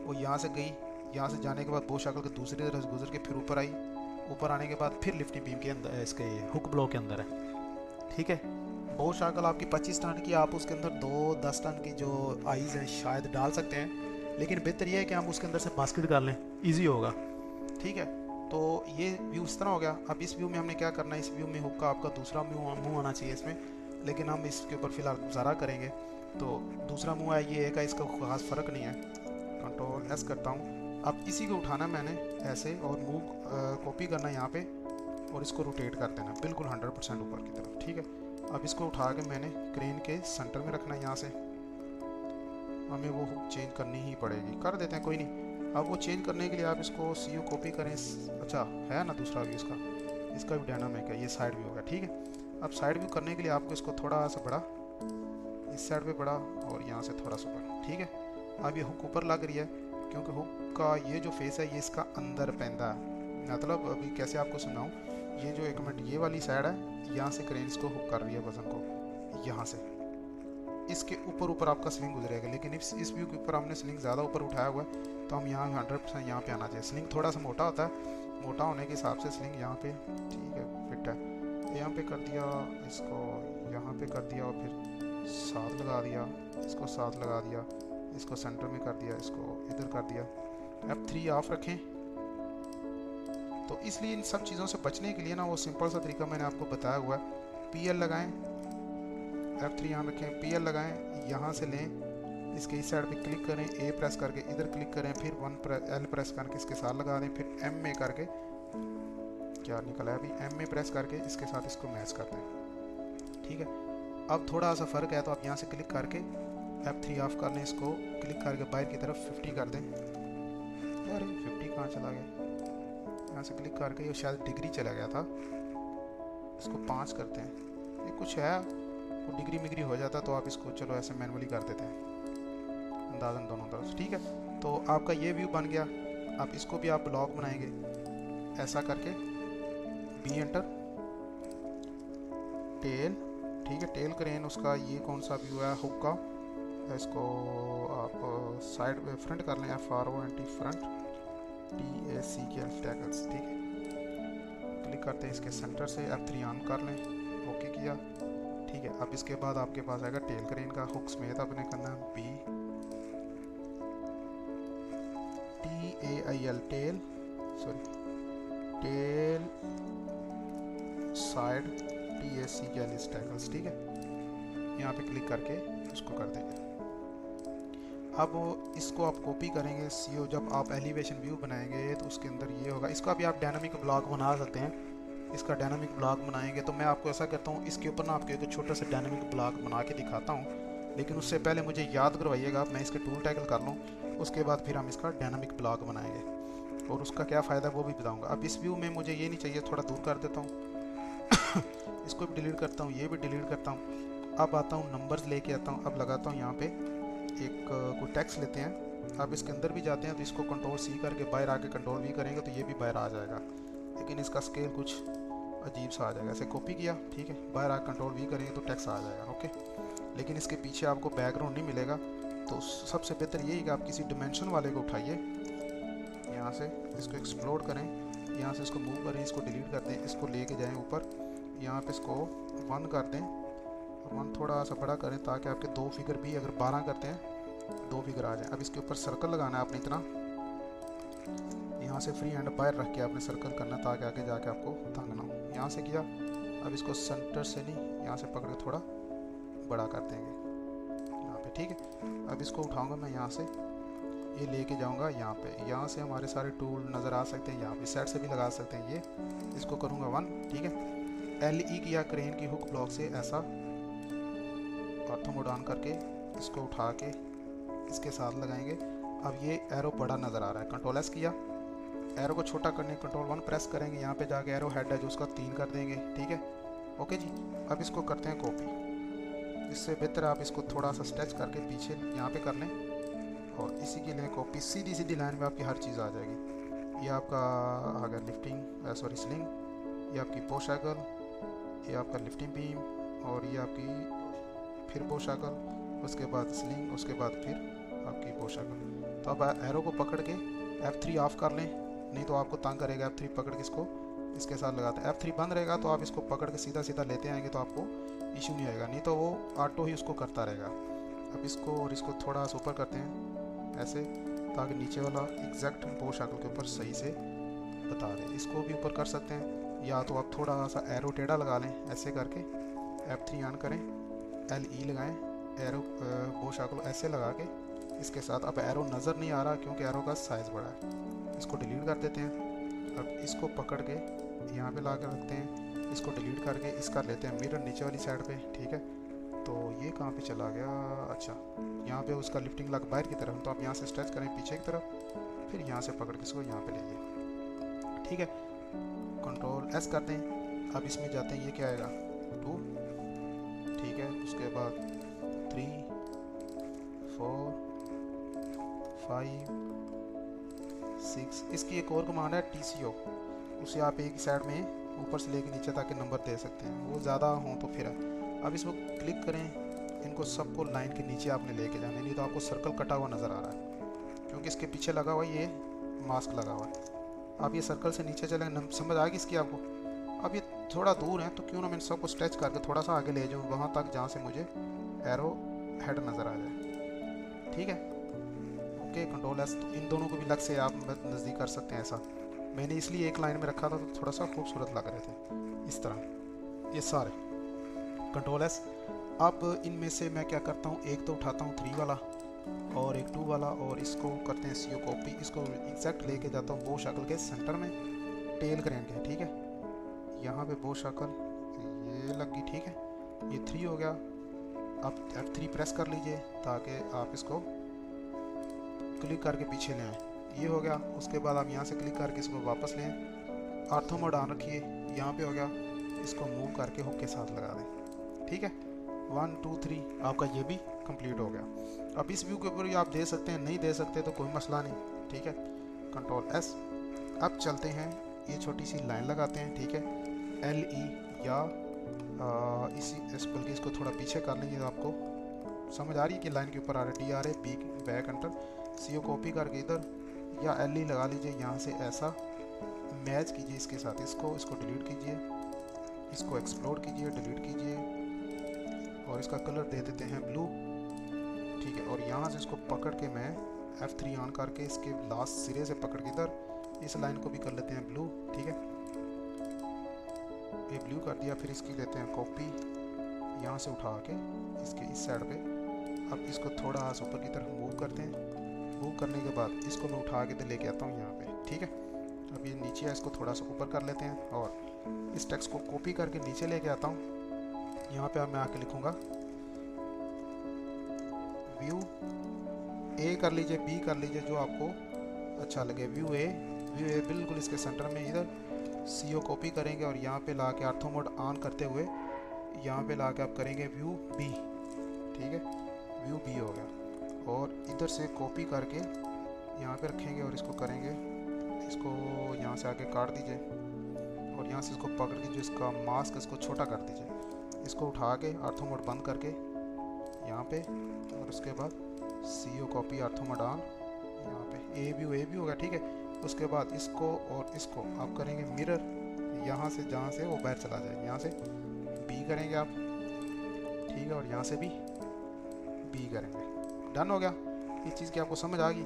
Speaker 1: वो यहाँ से गई, यहाँ से जाने के बाद बो शाकल के दूसरी तरफ से गुजर के फिर ऊपर आई, ऊपर आने के बाद फिर लिफ्टिंग बीम के अंदर इसके हुक ब्लॉक के अंदर है। ठीक है, बो शाकल आपकी 25 टन की, आप उसके अंदर 2-10 टन की जो आईज हैं शायद डाल सकते हैं, लेकिन बेहतर ये है कि हम उसके अंदर से बास्केट कर लें, ईजी होगा। ठीक है, तो ये व्यू इस तरह हो गया। अब इस व्यू में हमने क्या करना है, इस व्यू में हुक का आपका दूसरा मुँह आना चाहिए इसमें, लेकिन हम इसके ऊपर फ़िलहाल गुजारा करेंगे। तो दूसरा मुँह है ये एक है, इसका खास फ़र्क नहीं है। कंट्रोल S करता हूँ। अब इसी को उठाना मैंने ऐसे और मूव कॉपी करना यहाँ पे और इसको रोटेट कर देना बिल्कुल 100% ऊपर की तरफ। ठीक है, अब इसको उठा के मैंने क्रेन के सेंटर में रखना है। यहाँ से हमें वो हुक चेंज करनी ही पड़ेगी, कर देते हैं कोई नहीं। अब वो चेंज करने के लिए आप इसको CO कॉपी करें। अच्छा है ना दूसरा व्यू इसका भी डायनामिक है, ये साइड व्यू होगा। ठीक है, अब साइड व्यू करने के लिए आपको इसको थोड़ा सा बड़ा, इस साइड पे बड़ा और यहाँ से थोड़ा सा बड़ा। ठीक है, अब ये हुक ऊपर लग रही है क्योंकि हुक का ये जो फेस है ये इसका अंदर पैंदा है। मतलब अभी कैसे आपको सुनाऊँ, ये जो एक मिनट ये वाली साइड है, यहाँ से क्रेन इसको हुक कर रही है वजन को, यहाँ से इसके ऊपर आपका स्लिंग गुजरेगा। लेकिन इस व्यू के ऊपर हमने स्लिंग ज़्यादा ऊपर उठाया हुआ है, तो हम यहाँ 100% यहाँ पे आना चाहिए। स्लिंग थोड़ा सा मोटा होता है, मोटा होने के हिसाब से स्लिंग यहाँ पे ठीक है फिट है। यहाँ पे कर दिया, इसको यहाँ पे कर दिया और फिर साथ लगा दिया, इसको साथ लगा दिया, इसको सेंटर में कर दिया, इसको इधर कर दिया। F3 ऑफ रखें। तो इसलिए इन सब चीज़ों से बचने के लिए ना वो सिंपल सा तरीका मैंने आपको बताया हुआ है। PL लगाएं, F3 यहाँ रखें, PL लगाएं, यहाँ से लें, इसके इस साइड पे क्लिक करें, A प्रेस करके इधर क्लिक करें, फिर L प्रेस करके इसके साथ लगा दें, फिर M में करके क्या निकला है अभी, M में प्रेस करके इसके साथ इसको मैच कर दें। ठीक है, अब थोड़ा सा फ़र्क है तो आप यहाँ से क्लिक करके F3 ऑफ कर लें, इसको क्लिक करके बाहर की तरफ 50 कर दें। अरे 50 कहाँ चला गया, यहाँ से क्लिक करके ये शायद डिग्री चला गया था, इसको 5 करते हैं। ये कुछ है वो डिग्री मिग्री हो जाता तो आप इसको चलो ऐसे मैनुअली कर देते हैं अंदाजन दोनों तरफ। ठीक है, तो आपका ये व्यू बन गया। अब इसको भी आप ब्लॉक बनाएंगे ऐसा करके, B एंटर, टेल। ठीक है, टेल क्रेन उसका ये कौन सा व्यू है हुक का, इसको आप साइड पे फ्रंट कर लें, FRO anti front TACK tackles. ठीक है, क्लिक करते हैं इसके सेंटर से, F3 ऑन कर लें, ओके किया। ठीक है, अब इसके बाद आपके पास आएगा टेल क्रेन का हुक समेत आपने करना है TAIL tail, sorry tail side TACK tackles. ठीक है, यहाँ पे क्लिक करके उसको कर देंगे। अब इसको आप कॉपी करेंगे CO, जब आप एलिवेशन व्यू बनाएंगे तो उसके अंदर ये होगा। इसका भी आप डायनामिक ब्लॉक बना सकते हैं, इसका डायनामिक ब्लॉक बनाएंगे तो मैं आपको ऐसा करता हूँ, इसके ऊपर ना आपको एक छोटा सा डायनामिक ब्लॉक बना के दिखाता हूँ लेकिन उससे पहले मुझे याद करवाइएगा, मैं इसके टूल टैकल कर लूँ, उसके बाद फिर हम इसका डायनामिक ब्लॉक बनाएंगे और उसका क्या फ़ायदा वो भी बताऊँगा। अब इस व्यू में मुझे ये नहीं चाहिए, थोड़ा दूर कर देता हूँ इसको भी डिलीट करता हूँ, ये भी डिलीट करता हूँ। अब आता हूँ नंबर्स लेके आता हूँ, अब लगाता हूँ यहाँ पे एक कोई टेक्स्ट लेते हैं। अब इसके अंदर भी जाते हैं तो इसको कंट्रोल सी करके बाहर आके कंट्रोल वी करेंगे तो ये भी बाहर आ जाएगा, लेकिन इसका स्केल कुछ अजीब सा आ जाएगा। ऐसे कॉपी किया, ठीक है, बाहर आके कंट्रोल वी करेंगे तो टेक्स्ट आ जाएगा, ओके। लेकिन इसके पीछे आपको बैकग्राउंड नहीं मिलेगा, तो सबसे बेहतर यही कि आप किसी डिमेंशन वाले को उठाइए, यहाँ से इसको एक्सप्लोर करें, यहाँ से इसको मूव करें, इसको डिलीट कर दें, इसको लेके जाएं ऊपर, यहाँ पे इसको 1 कर दें और 1 थोड़ा सा बड़ा करें ताकि आपके 2 फिगर भी, अगर 12 करते हैं 2 फिगर आ जाए। अब इसके ऊपर सर्कल लगाना है आपने इतना, यहाँ से फ्री हैंड बाहर रख के आपने सर्कल करना ताकि आगे जाके आपको तंग ना हो। यहाँ से किया, अब इसको सेंटर से नहीं, यहाँ से पकड़ के थोड़ा बड़ा कर देंगे यहाँ पे, ठीक है। अब इसको उठाऊंगा मैं यहाँ से, ये लेके जाऊंगा यहाँ पे, यहाँ से हमारे सारे टूल नज़र आ सकते हैं, यहाँ पे साइड से भी लगा सकते हैं। ये इसको करूँगा 1, ठीक है। LE किया क्रेन की हुक ब्लॉक से ऐसा ऑर्थो मोड ऑन करके इसको उठा के इसके साथ लगाएंगे। अब ये एरो बड़ा नज़र आ रहा है, कंट्रोल S किया, एरो को छोटा करने कंट्रोल 1 प्रेस करेंगे, यहाँ पे जाके एरो हेड है जो उसका 3 कर देंगे, ठीक है, ओके जी। अब इसको करते हैं कॉपी, इससे बेहतर आप इसको थोड़ा सा स्ट्रेच करके पीछे यहाँ पे कर लें और इसी के लिए कॉपी, सीधी सीधी लाइन में आपकी हर चीज़ आ जाएगी। ये आपका आ गया लिफ्टिंग, सॉरी स्लिंग, ये आपकी पोश एंगल, ये आपका लिफ्टिंग बीम और ये आपकी फिर पोश एंगल, उसके बाद स्लिंग, उसके बाद फिर आपकी पोश एंगल। तो अब एरो को पकड़ के F3 ऑफ कर लें, नहीं तो आपको तंग करेगा। F3 पकड़ के इसको इसके साथ लगाते हैं, F3 बंद रहेगा तो आप इसको पकड़ के सीधा सीधा लेते आएंगे तो आपको इशू नहीं आएगा, नहीं तो वो ऑटो ही उसको करता रहेगा। अब इसको और इसको थोड़ा सा ऊपर करते हैं ऐसे, ताकि नीचे वाला एग्जैक्ट पोश एंगल के ऊपर सही से बता दें। इसको भी ऊपर कर सकते हैं, या तो आप थोड़ा सा एरो टेढ़ा लगा लें ऐसे करके, F3 ऑन करें, LE लगाएं, एरो पोश एंगल ऐसे लगा के इसके साथ। अब एरो नज़र नहीं आ रहा क्योंकि एरो का साइज़ बड़ा है, इसको डिलीट कर देते हैं। अब इसको पकड़ के यहाँ पे ला कर रखते हैं, इसको डिलीट करके इसका लेते हैं मिरर नीचे वाली साइड पे, ठीक है। तो ये कहाँ पे चला गया, अच्छा यहाँ पे उसका लिफ्टिंग लग बाहर की तरफ, तो आप यहाँ से स्ट्रेच करें पीछे की तरफ, फिर यहाँ से पकड़ के इसको यहाँ पे लीजिए, ठीक है, कंट्रोल S करते हैं। अब इसमें जाते हैं, ये क्या आएगा 2, ठीक है, उसके बाद 3 4 5 6। इसकी एक और कमांड है TCO, उसे आप एक साइड में ऊपर से लेके नीचे तक के नंबर दे सकते हैं, वो ज़्यादा हों तो फिर। अब इसको क्लिक करें, इनको सबको लाइन के नीचे आपने लेके जाना है, नहीं तो आपको सर्कल कटा हुआ नज़र आ रहा है क्योंकि इसके पीछे लगा हुआ ये मास्क लगा हुआ है। आप ये सर्कल से नीचे चलें, समझ आ गई इसकी आपको। अब ये थोड़ा दूर है तो क्यों ना मैं सबको स्ट्रेच करके थोड़ा सा आगे ले जाऊँ वहाँ तक जहाँ से मुझे एरो हेड नज़र आ जाए, ठीक है, ओके। कंट्रोल S, तो इन दोनों को भी लग से आप नज़दीक कर सकते हैं। ऐसा मैंने इसलिए एक लाइन में रखा था तो थोड़ा सा खूबसूरत लग रहे थे इस तरह ये सारे। Control S। अब इनमें से मैं क्या करता हूँ, एक तो उठाता हूँ 3 वाला और एक 2 वाला और इसको करते हैं CO कॉपी, इसको एग्जैक्ट लेके जाता हूँ बो शक्ल के सेंटर में, टेल ग्रेन के, ठीक है, यहाँ पे बो शक्ल ये लग गई, ठीक है, ये 3 हो गया। अब F3 प्रेस कर लीजिए ताकि आप इसको क्लिक करके पीछे ले आएँ, ये हो गया। उसके बाद आप यहाँ से क्लिक करके इसको वापस लें, ऑर्थो मोड ऑन रखिए, यहाँ पे हो गया, इसको मूव करके हुक के साथ लगा दें, ठीक है। 1 2 3 आपका ये भी कंप्लीट हो गया। अब इस व्यू के ऊपर आप दे सकते हैं, नहीं दे सकते तो कोई मसला नहीं, ठीक है, कंट्रोल S। अब चलते हैं, ये छोटी सी लाइन लगाते हैं, ठीक है, LE या बल्कि इसको थोड़ा पीछे कर लेंगे तो आपको समझ आ रही है कि लाइन के ऊपर आ रहा है, DRA B back enter, CO copy करके इधर या LE लगा लीजिए, यहाँ से ऐसा मैच कीजिए इसके साथ, इसको डिलीट कीजिए, इसको एक्सप्लोर कीजिए, डिलीट कीजिए और इसका कलर दे देते हैं ब्लू, ठीक है। और यहाँ से इसको पकड़ के मैं F3 ऑन करके इसके लास्ट सिरे से पकड़ के इधर इस लाइन को भी कर लेते हैं ब्लू, ठीक है, ये ब्लू कर दिया। फिर इसकी लेते हैं कॉपी, यहाँ से उठा के इसके इस साइड पे, अब इसको थोड़ा सा ऊपर की तरफ मूव करते हैं, मूव करने के बाद इसको मैं उठा के लेके आता हूँ यहाँ पे, ठीक है। अब ये नीचे है, इसको थोड़ा सा ऊपर कर लेते हैं और इस टेक्स्ट को कॉपी करके नीचे लेके आता हूँ। यहाँ पे अब मैं आके लिखूँगा व्यू ए कर लीजिए, बी कर लीजिए, जो आपको अच्छा लगे। व्यू ए बिल्कुल इसके सेंटर में, इधर CO कॉपी करेंगे और यहाँ पे ला के ऑर्थो मोड ऑन करते हुए यहाँ पे ला के आप करेंगे व्यू बी, ठीक है, व्यू बी हो गया। और इधर से कॉपी करके यहाँ पे रखेंगे और इसको करेंगे, इसको यहाँ से आगे काट दीजिए और यहाँ से इसको पकड़ के जो इसका मास्क इसको छोटा कर दीजिए। इसको उठा के ऑर्थो मोड बंद करके यहाँ पे, और उसके बाद CO copy ortho mode on, यहाँ पे ए भी होगा, ठीक है। उसके बाद इसको और इसको आप करेंगे मिरर, यहाँ से जहाँ से वो बाहर चला जाए, यहाँ से बी करेंगे आप, ठीक है, और यहाँ से भी बी करेंगे। डन हो गया। इस चीज़ की आपको समझ आ गई।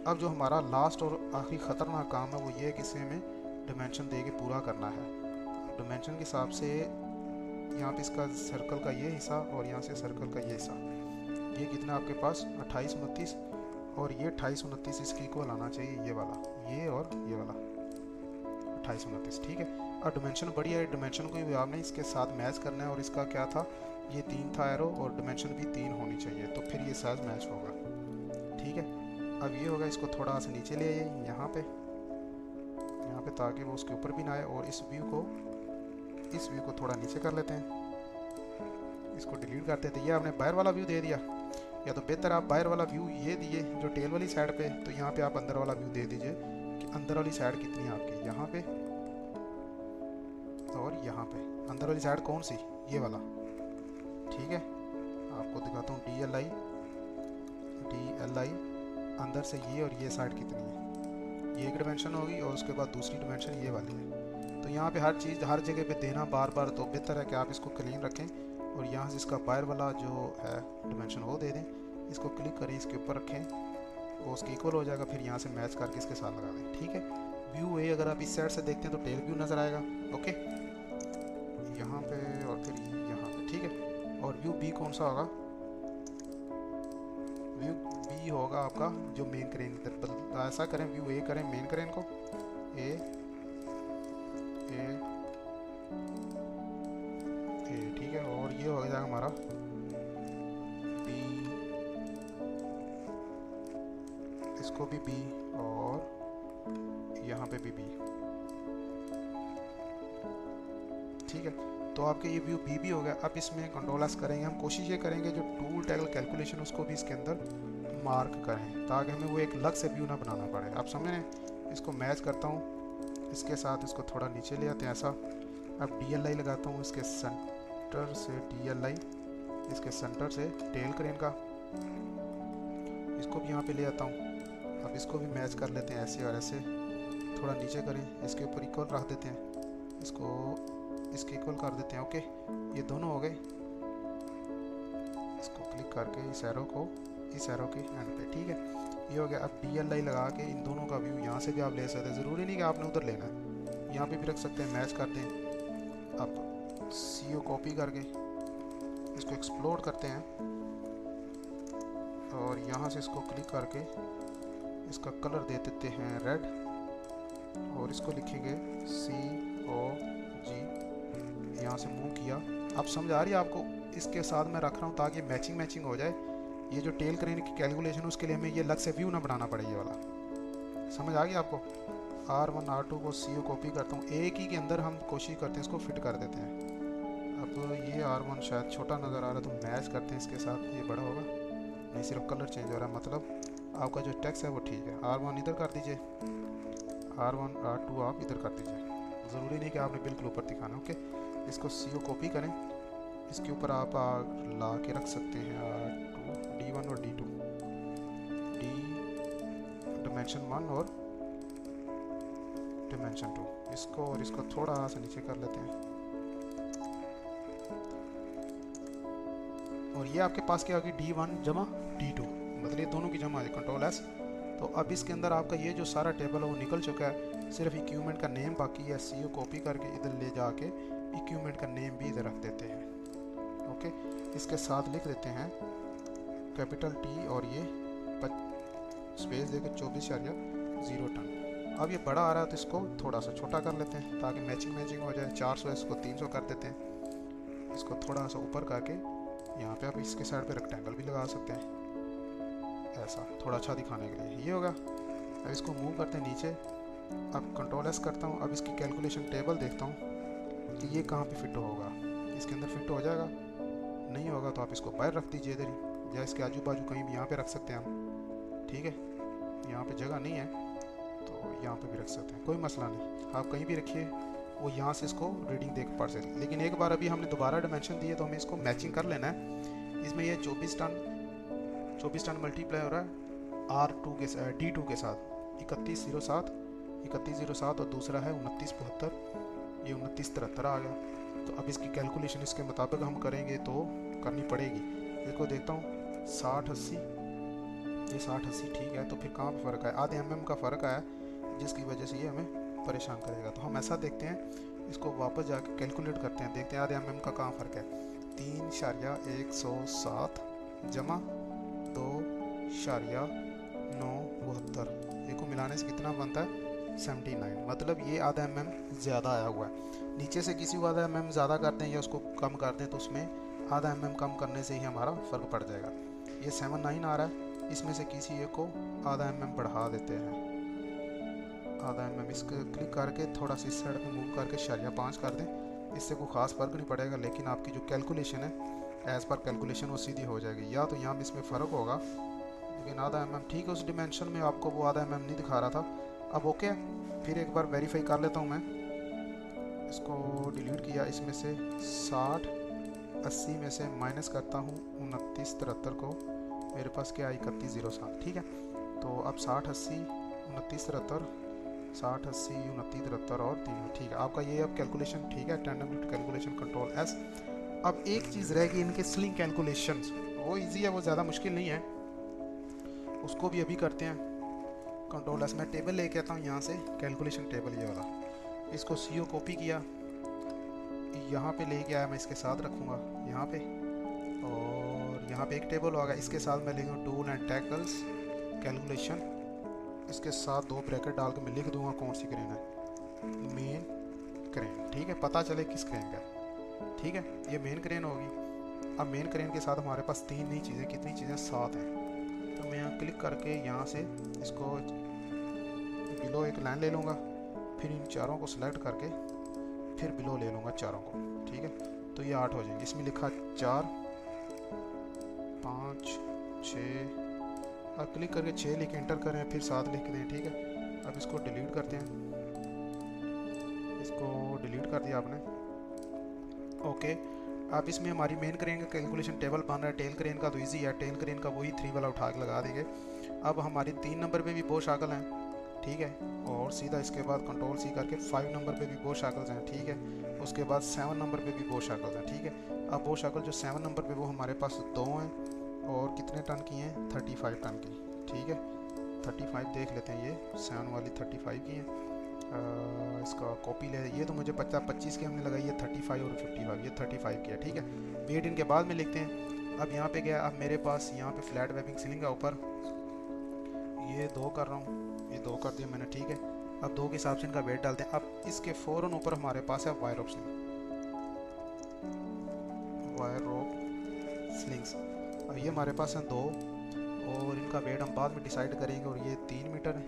Speaker 1: अब जो हमारा लास्ट और आखिरी ख़तरनाक काम है वो ये है कि इसे हमें डिमेंशन दे के पूरा करना है। डिमेंशन के हिसाब से यहाँ पे इसका सर्कल का ये हिस्सा और यहाँ से सर्कल का ये हिस्सा, ये कितना आपके पास 28, 29, और ये 28, 29 इसके इक्वल आना चाहिए, ये वाला, ये और ये वाला 28, 29, ठीक है। और डिमेंशन बढ़िया है, डिमेंशन को भी आपने इसके साथ मैच करना है। और इसका क्या था, ये 3 था एरो और डिमेंशन भी 3 होनी चाहिए, तो फिर ये साइज मैच होगा, ठीक है। अब ये होगा, इसको थोड़ा सा नीचे ले आइए यहाँ पे ताकि वो उसके ऊपर भी ना आए। और इस व्यू को थोड़ा नीचे कर लेते हैं, इसको डिलीट कर देते हैं। ये आपने बाहर वाला व्यू दे दिया, या तो बेहतर आप बाहर वाला व्यू ये दिए जो टेल वाली साइड पे, तो यहाँ पे आप अंदर वाला व्यू दे दीजिए कि अंदर वाली साइड कितनी है आपकी, यहाँ पे और यहाँ पे। अंदर वाली साइड कौन सी, ये वाला, ठीक है। आपको दिखाता हूँ DLI अंदर से ये और ये साइड कितनी है, ये एक डिमेंशन होगी और उसके बाद दूसरी डिमेंशन ये वाली है। तो यहाँ पे हर चीज़ हर जगह पे देना बार बार, तो बेहतर है कि आप इसको क्लीन रखें और यहाँ से इसका बाहर वाला जो है डिमेंशन वो दे दें। इसको क्लिक करें, इसके ऊपर रखें, वो उसके इक्वल हो जाएगा। फिर यहाँ से मैच करके इसके साथ लगा दें, ठीक है। व्यू ए अगर आप इस साइड से देखते हैं तो टेल व्यू नज़र आएगा, ओके, यहाँ पे और फिर यहाँ पे, ठीक है। और व्यू बी कौन सा होगा, व्यू बी होगा आपका जो मेन क्रेन इधर। ऐसा करें, व्यू ए करें, मेन क्रेन को ए, ठीक है। और ये हो जाएगा हमारा बी, इसको भी बी और यहाँ पे भी बी, ठीक है। तो आपके ये व्यू बी हो गया। अब इसमें कंट्रोल एस करेंगे, हम कोशिश ये करेंगे जो टूल टैगल कैलकुलेशन उसको भी इसके अंदर मार्क करें ताकि हमें वो एक अलग से व्यू ना बनाना पड़े। आप समझ रहे हैं। इसको मैच करता हूँ इसके साथ, इसको थोड़ा नीचे ले आते हैं ऐसा। अब DLI लगाता हूँ इसके सेंटर से, DLI इसके सेंटर से टेल क्रेन का, इसको भी यहाँ पे ले आता हूँ। अब इसको भी मैच कर लेते हैं ऐसे और ऐसे, थोड़ा नीचे करें, इसके ऊपर इक्वल रख देते हैं, इसको इसके इक्वल कर देते हैं, ओके। ये दोनों हो गए। इसको क्लिक करके इस एरो के एंड पे, ठीक है, ये हो गया। अब DLI लगा के इन दोनों का व्यू यहाँ से भी आप ले सकते हैं, ज़रूरी नहीं कि आपने उधर लेना है, यहाँ पे भी रख सकते हैं, मैच कर दें। अब CO कॉपी करके इसको एक्सप्लोर करते हैं और यहाँ से इसको क्लिक करके इसका कलर दे देते हैं रेड और इसको लिखेंगे COG, यहाँ से मूव किया। आप समझ आ रही है आपको, इसके साथ मैं रख रहा हूँ ताकि मैचिंग हो जाए। ये जो टेल क्रेन की कैलकुलेशन उसके लिए हमें ये अलग से व्यू ना बनाना पड़े, ये वाला समझ आ गया आपको। R1 R2 को CO कॉपी करता हूँ, एक ही के अंदर हम कोशिश करते हैं इसको फिट कर देते हैं। अब ये R1 शायद छोटा नज़र आ रहा है तो मैच करते हैं इसके साथ, ये बड़ा होगा नहीं, सिर्फ कलर चेंज हो रहा है, मतलब आपका जो टेक्स्ट है वो ठीक है। R1 इधर कर दीजिए, R1 R2 आप इधर कर दीजिए, ज़रूरी नहीं कि आपने बिल्कुल ऊपर दिखाना, ओके। इसको CO कॉपी करें, इसके ऊपर आप ला के रख सकते हैं R2, D1 और D2, D डिमेंशन 1 और डिमेंशन 2, इसको और इसको थोड़ा सा नीचे कर लेते हैं। और ये आपके पास क्या होगी, D1 जमा D2, मतलब ये दोनों की जमा है, कंट्रोल एस। तो अब इसके अंदर आपका ये जो सारा टेबल है वो निकल चुका है, सिर्फ इक्विपमेंट का नेम बाकी है। CO कॉपी करके इधर ले जाके इक्विपमेंट का नेम भी इधर रख देते हैं, ओके। इसके साथ लिख देते हैं कैपिटल T और ये स्पेस देकर 24.0 टन। अब ये बड़ा आ रहा है तो इसको थोड़ा सा छोटा कर लेते हैं ताकि मैचिंग हो जाए। 400 इसको 300 कर देते हैं। इसको थोड़ा सा ऊपर करके यहाँ पे आप इसके साइड पे रेक्टेंगल भी लगा सकते हैं, ऐसा थोड़ा अच्छा दिखाने के लिए ये होगा। अब इसको मूव करते हैं नीचे, अब कंट्रोल एस करता हूँ। अब इसकी कैलकुलेशन टेबल देखता हूँ कि ये कहाँ पे फिट होगा, इसके अंदर फिट हो जाएगा। नहीं होगा तो आप इसको बाहर रख दीजिए इधर ही, या इसके आजू बाजू कहीं भी यहाँ पे रख सकते हैं हम, ठीक है। यहाँ पे जगह नहीं है तो यहाँ पे भी रख सकते हैं, कोई मसला नहीं, आप कहीं भी रखिए, वो यहाँ से इसको रीडिंग देख पा सकते। लेकिन एक बार अभी हमने दोबारा डायमेंशन दिए तो हमें इसको मैचिंग कर लेना है। इसमें ये 24 टन मल्टीप्लाई हो रहा है R2 के D2 के साथ 3107 और दूसरा है 2972, ये 2973 आ गया। तो अब इसकी कैलकुलेशन इसके मुताबिक हम करेंगे तो करनी पड़ेगी। इसको देखता हूँ 60-80, ये 60-80 ठीक है। तो फिर कहाँ पर फ़र्क है, आधे mm का फ़र्क आया जिसकी वजह से ये हमें परेशान करेगा। तो हम ऐसा देखते हैं, इसको वापस जाके कैलकुलेट करते हैं, देखते हैं आधे mm का कहाँ फ़र्क है। 3.107 जमा 2.972, ये को मिलाने से कितना बनता है 79, मतलब ये आधा mm ज़्यादा आया हुआ है। नीचे से किसी को आधा mm ज़्यादा करते हैं या उसको कम कर दें तो उसमें आधा mm कम करने से ही हमारा फ़र्क पड़ जाएगा। ये 79 आ रहा है, इसमें से किसी एक को आधा mm बढ़ा देते हैं, आधा mm इसको क्लिक करके थोड़ा सा इस साइड में मूव करके 5 कर दें, इससे कोई ख़ास फ़र्क नहीं पड़ेगा। लेकिन आपकी जो कैलकुलेशन है एज़ पर कैलकुलेशन वो सीधी हो जाएगी। या तो यहाँ इसमें फ़र्क होगा, लेकिन आधा mm ठीक है, उस डिमेंशन में आपको वो आधा mm नहीं दिखा रहा था। अब ओके, फिर एक बार वेरीफाई कर लेता हूँ मैं, इसको डिलीट किया, इसमें से 60-80 में से माइनस करता हूँ 2973 को, मेरे पास क्या आई 3107, ठीक है। तो अब 60-80 2973 60-80 2973 और 3, ठीक है। आपका ये अब कैलकुलेशन ठीक है, टैंडम कैलकुलेशन कंट्रोल एस। अब एक चीज़ रहेगी इनके स्लिंग कैलकुलेशन, वो इजी है, वो ज़्यादा मुश्किल नहीं है, उसको भी अभी करते हैं। कंट्रोल एस, मैं टेबल लेके आता हूँ यहाँ से, कैलकुलेशन टेबल ये वाला, इसको CO कॉपी किया, यहाँ पे लेके आया, मैं इसके साथ रखूँगा यहाँ पे, और यहाँ पे एक टेबल होगा, इसके साथ मैं लिखूँगा टूल एंड टैकल्स कैलकुलेशन, इसके साथ 2 ब्रैकेट डाल के मैं लिख दूँगा कौन सी क्रेन है, मेन क्रेन, ठीक है, पता चले किस क्रेन का, ठीक है। ये मेन क्रेन होगी। अब मेन क्रेन के साथ हमारे पास 3 नई चीज़ें, कितनी चीज़ें 7 हैं। तो मैं यहाँ क्लिक करके यहाँ से इसको बिलो एक लाइन ले लूँगा, फिर इन चारों को सिलेक्ट करके फिर बिलो ले लूँगा चारों को, ठीक है। तो ये 8 हो जाएंगे। इसमें लिखा 4 5 6, अब क्लिक करके 6 लिख के एंटर करें, फिर 7 लिख दें, ठीक है। अब इसको डिलीट करते हैं, इसको डिलीट कर दिया आपने, ओके। अब इसमें हमारी मेन क्रेन का कैलकुलेशन टेबल बन रहा है। टेल क्रेन का तो ईजी है, टेल क्रेन का वही 3 वाला उठा के लगा देंगे। अब हमारे 3 नंबर पे भी बो शाकल हैं, ठीक है, और सीधा इसके बाद कंट्रोल C करके 5 नंबर पे भी बो शाकल्स हैं, ठीक है। उसके बाद 7 नंबर पे भी बो शाकल्स हैं, ठीक है। अब बो शाकल जो 7 नंबर पे वो हमारे पास 2 हैं, और कितने टन की हैं 35 टन की, ठीक है। 35 देख लेते हैं, ये 7 वाली 35 की हैं। इसका कॉपी ले, ये तो मुझे 25 की हमने लगाई है, 35 और 55, ये 35 की है, ठीक है। वेट इनके बाद में लिखते हैं। अब यहाँ पे गया, अब मेरे पास यहाँ पे फ्लैट वेबिंग सीलिंग है ऊपर, ये 2 कर रहा हूँ, ये 2 कर दिया मैंने, ठीक है। अब 2 के हिसाब से इनका वेट डालते हैं। अब इसके फ़ौरन ऊपर हमारे पास है वायर रोप स्लिंग्स, अब ये हमारे पास हैं 2, और इनका वेट हम बाद में डिसाइड करेंगे। और ये 3 मीटर है,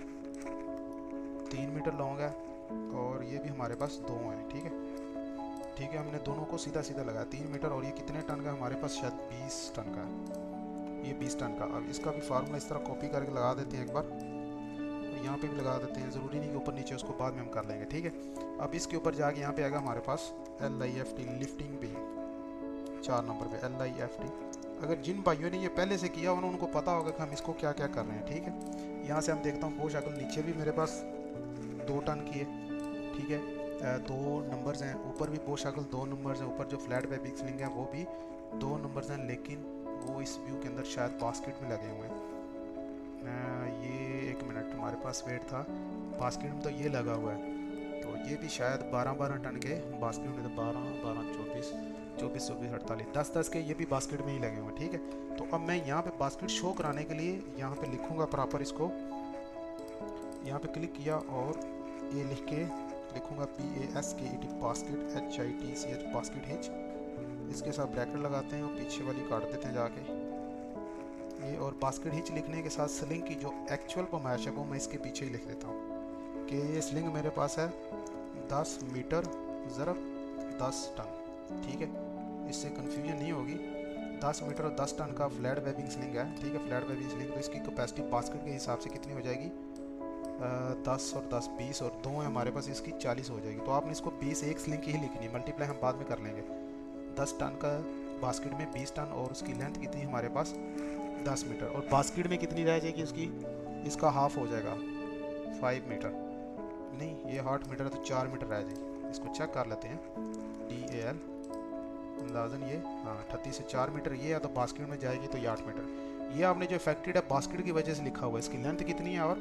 Speaker 1: 3 मीटर लॉन्ग है, और ये भी हमारे पास 2 हैं, ठीक है, ठीक है। हमने दोनों को सीधा सीधा लगाया, 3 मीटर, और ये कितने टन का हमारे पास, शायद 20 टन का है, ये 20 टन का। अब इसका भी फार्मूला इस तरह कॉपी करके लगा देते हैं एक बार, और यहाँ पे भी लगा देते हैं, ज़रूरी नहीं कि ऊपर नीचे, उसको बाद में हम कर लेंगे, ठीक है। अब इसके ऊपर जाके यहाँ पे आएगा हमारे पास LIFT लिफ्टिंग बीम, 4 नंबर पे LIFT। अगर जिन भाइयों ने ये पहले से किया उन्होंने, उनको पता होगा कि हम इसको क्या क्या कर रहे हैं, ठीक है। यहाँ से हम देखता हूँ बो शाकल नीचे भी मेरे पास 2 टन की है, ठीक है, 2 नंबर्स हैं, ऊपर भी बो शाकल 2 नंबर्स हैं, ऊपर जो फ्लैट वेबिंग स्लिंग है वो भी 2 नंबर्स हैं, लेकिन वो इस व्यू के अंदर शायद बास्केट में लगे हुए हैं। ये 1 मिनट, हमारे पास वेट था बास्केट में, तो ये लगा हुआ है, तो ये भी शायद 12 टन के बास्केट में, तो 12 24 24 48 10 के ये भी बास्केट में ही लगे हुए हैं, ठीक है। तो अब मैं यहाँ पे बास्केट शो कराने के लिए यहाँ पे लिखूँगा प्रॉपर, इसको यहाँ पे क्लिक किया और ये लिख के लिखूँगा BASKET basket HITCH basket hitch, इसके साथ ब्रैकेट लगाते हैं और पीछे वाली काट देते हैं जाके, ये और बास्केट हिच लिखने के साथ स्लिंग की जो एक्चुअल पैमाइश है वो मैं इसके पीछे ही लिख देता हूँ कि ये स्लिंग मेरे पास है 10 मीटर ज़रब 10 टन। ठीक है, इससे कंफ्यूजन नहीं होगी। 10 मीटर और 10 टन का फ्लैट वेबिंग स्लिंग है। ठीक है, फ्लैट वेबिंग स्लिंग, तो इसकी कैपेसिटी बास्केट के हिसाब से कितनी हो जाएगी? 10 और 10 20 और 2 है हमारे पास, इसकी 40 हो जाएगी। तो आपने इसको 20 एक स्लिंग की ही लिखनी है, मल्टीप्लाई हम बाद में कर लेंगे। 10 टन का बास्केट में 20 टन और उसकी लेंथ कितनी हमारे पास? 10 मीटर। और बास्केट में कितनी रह जाएगी उसकी? इसका हाफ हो जाएगा 5 मीटर, नहीं ये 8 मीटर है तो 4 मीटर रह जाएगी। इसको चेक कर लेते हैं। DAL अंदाजन ये 38 से 4 मीटर ये है, तो बास्केट में जाएगी तो ये 8 मीटर। ये आपने जो इफेक्टेड है बास्केट की वजह से लिखा हुआ है। इसकी लेंथ कितनी है और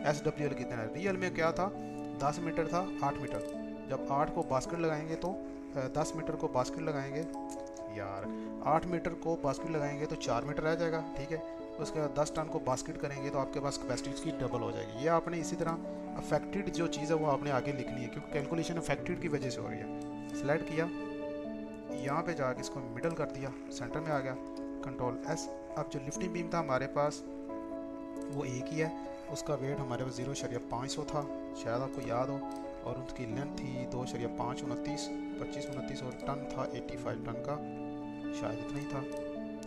Speaker 1: SWL कितना है? रियल में क्या था? 10 मीटर था, 8 मीटर। जब 8 को बास्केट लगाएंगे तो 10 मीटर को बास्केट लगाएंगे यार, 8 मीटर को बास्केट लगाएंगे तो 4 मीटर रह जाएगा। ठीक है, उसके बाद 10 टन को बास्केट करेंगे तो आपके पास कैपेसिटी उसकी डबल हो जाएगी। ये आपने इसी तरह अफेक्टेड जो चीज़ है वो आपने आगे लिखनी है, क्योंकि कैलकुलेशन अफेक्टेड की वजह से हो रही है। सेलेक्ट किया, यहाँ पे जाके इसको मिडल कर दिया, सेंटर में आ गया, कंट्रोल S। अब जो लिफ्टिंग बीम था हमारे पास वो एक ही है, उसका वेट हमारे पास 0.500 था, शायद आपको याद हो, और उसकी लेंथ थी 2.529 25 और टन था 85 टन का, शायद इतना ही था।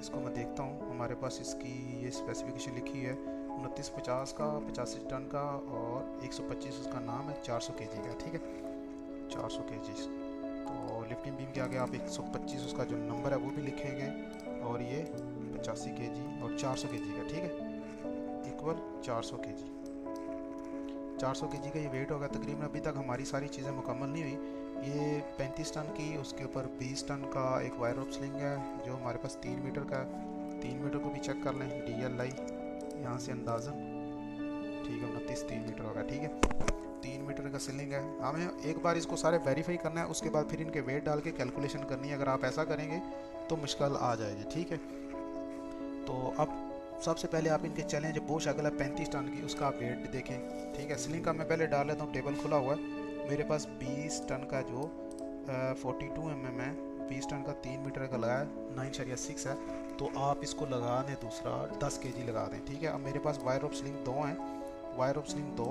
Speaker 1: इसको मैं देखता हूँ, हमारे पास इसकी ये स्पेसिफिकेशन लिखी है 2950 का, 85 टन का और 125 उसका नाम है, 400 kg का। ठीक है, 400 kg। तो लिफ्टिंग बीम के आगे आप 125 उसका जो नंबर है वो भी लिखेंगे, और ये 85 kg और 400 kg का। ठीक है, इक्वल 400 kg। 400 kg का ये वेट होगा। तकरीबन अभी तक हमारी सारी चीज़ें मुकम्मल नहीं हुई। ये 35 टन की, उसके ऊपर 20 टन का एक वायर रोप स्लिंग है जो हमारे पास 3 मीटर का है। 3 मीटर को भी चेक कर लें, DLI यहाँ से अंदाज़न, ठीक है, 29 3 मीटर होगा। ठीक है, 3 मीटर का स्लिंग है। हमें एक बार इसको सारे वेरीफाई करना है, उसके बाद फिर इनके वेट डाल के कैलकुलेशन करनी है। अगर आप ऐसा करेंगे तो मुश्किल आ जाएगी। ठीक है, तो अब सबसे पहले आप इनके चलें। जो बोश अगला 35 टन की, उसका आप वेट देखें। ठीक है, स्लिंग का मैं पहले डाल लेता हूँ, टेबल खुला हुआ है मेरे पास। 20 टन का जो 42 mm है, 20 टन का 3 मीटर का लगा है, 9.6 है, तो आप इसको लगा दें दूसरा 10 kg लगा दें। ठीक है, अब मेरे पास वायर ऑफ स्लिंग 2 हैं, वायर ऑफ स्लिंग 2,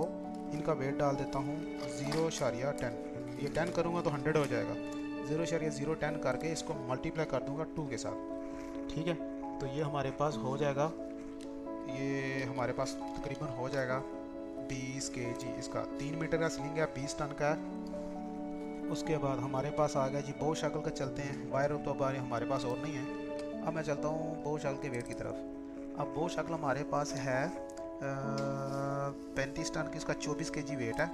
Speaker 1: इनका वेट डाल देता हूँ 0.10। ये 10 करूँगा तो 100 हो जाएगा। 0.010 करके इसको मल्टीप्लाई कर दूँगा 2 के साथ। ठीक है, तो ये हमारे पास हो जाएगा, ये हमारे पास तकरीबन हो जाएगा 20 kg। इसका 3 मीटर का स्लिंग है, 20 टन का है। उसके बाद हमारे पास आ गया जी बो शक्ल का। चलते हैं, वायर तो अब हमारे पास और नहीं है। अब मैं चलता हूँ बो शक्ल के वेट की तरफ। अब बो शक्ल हमारे पास है 35 टन की, इसका 24 kg वेट है।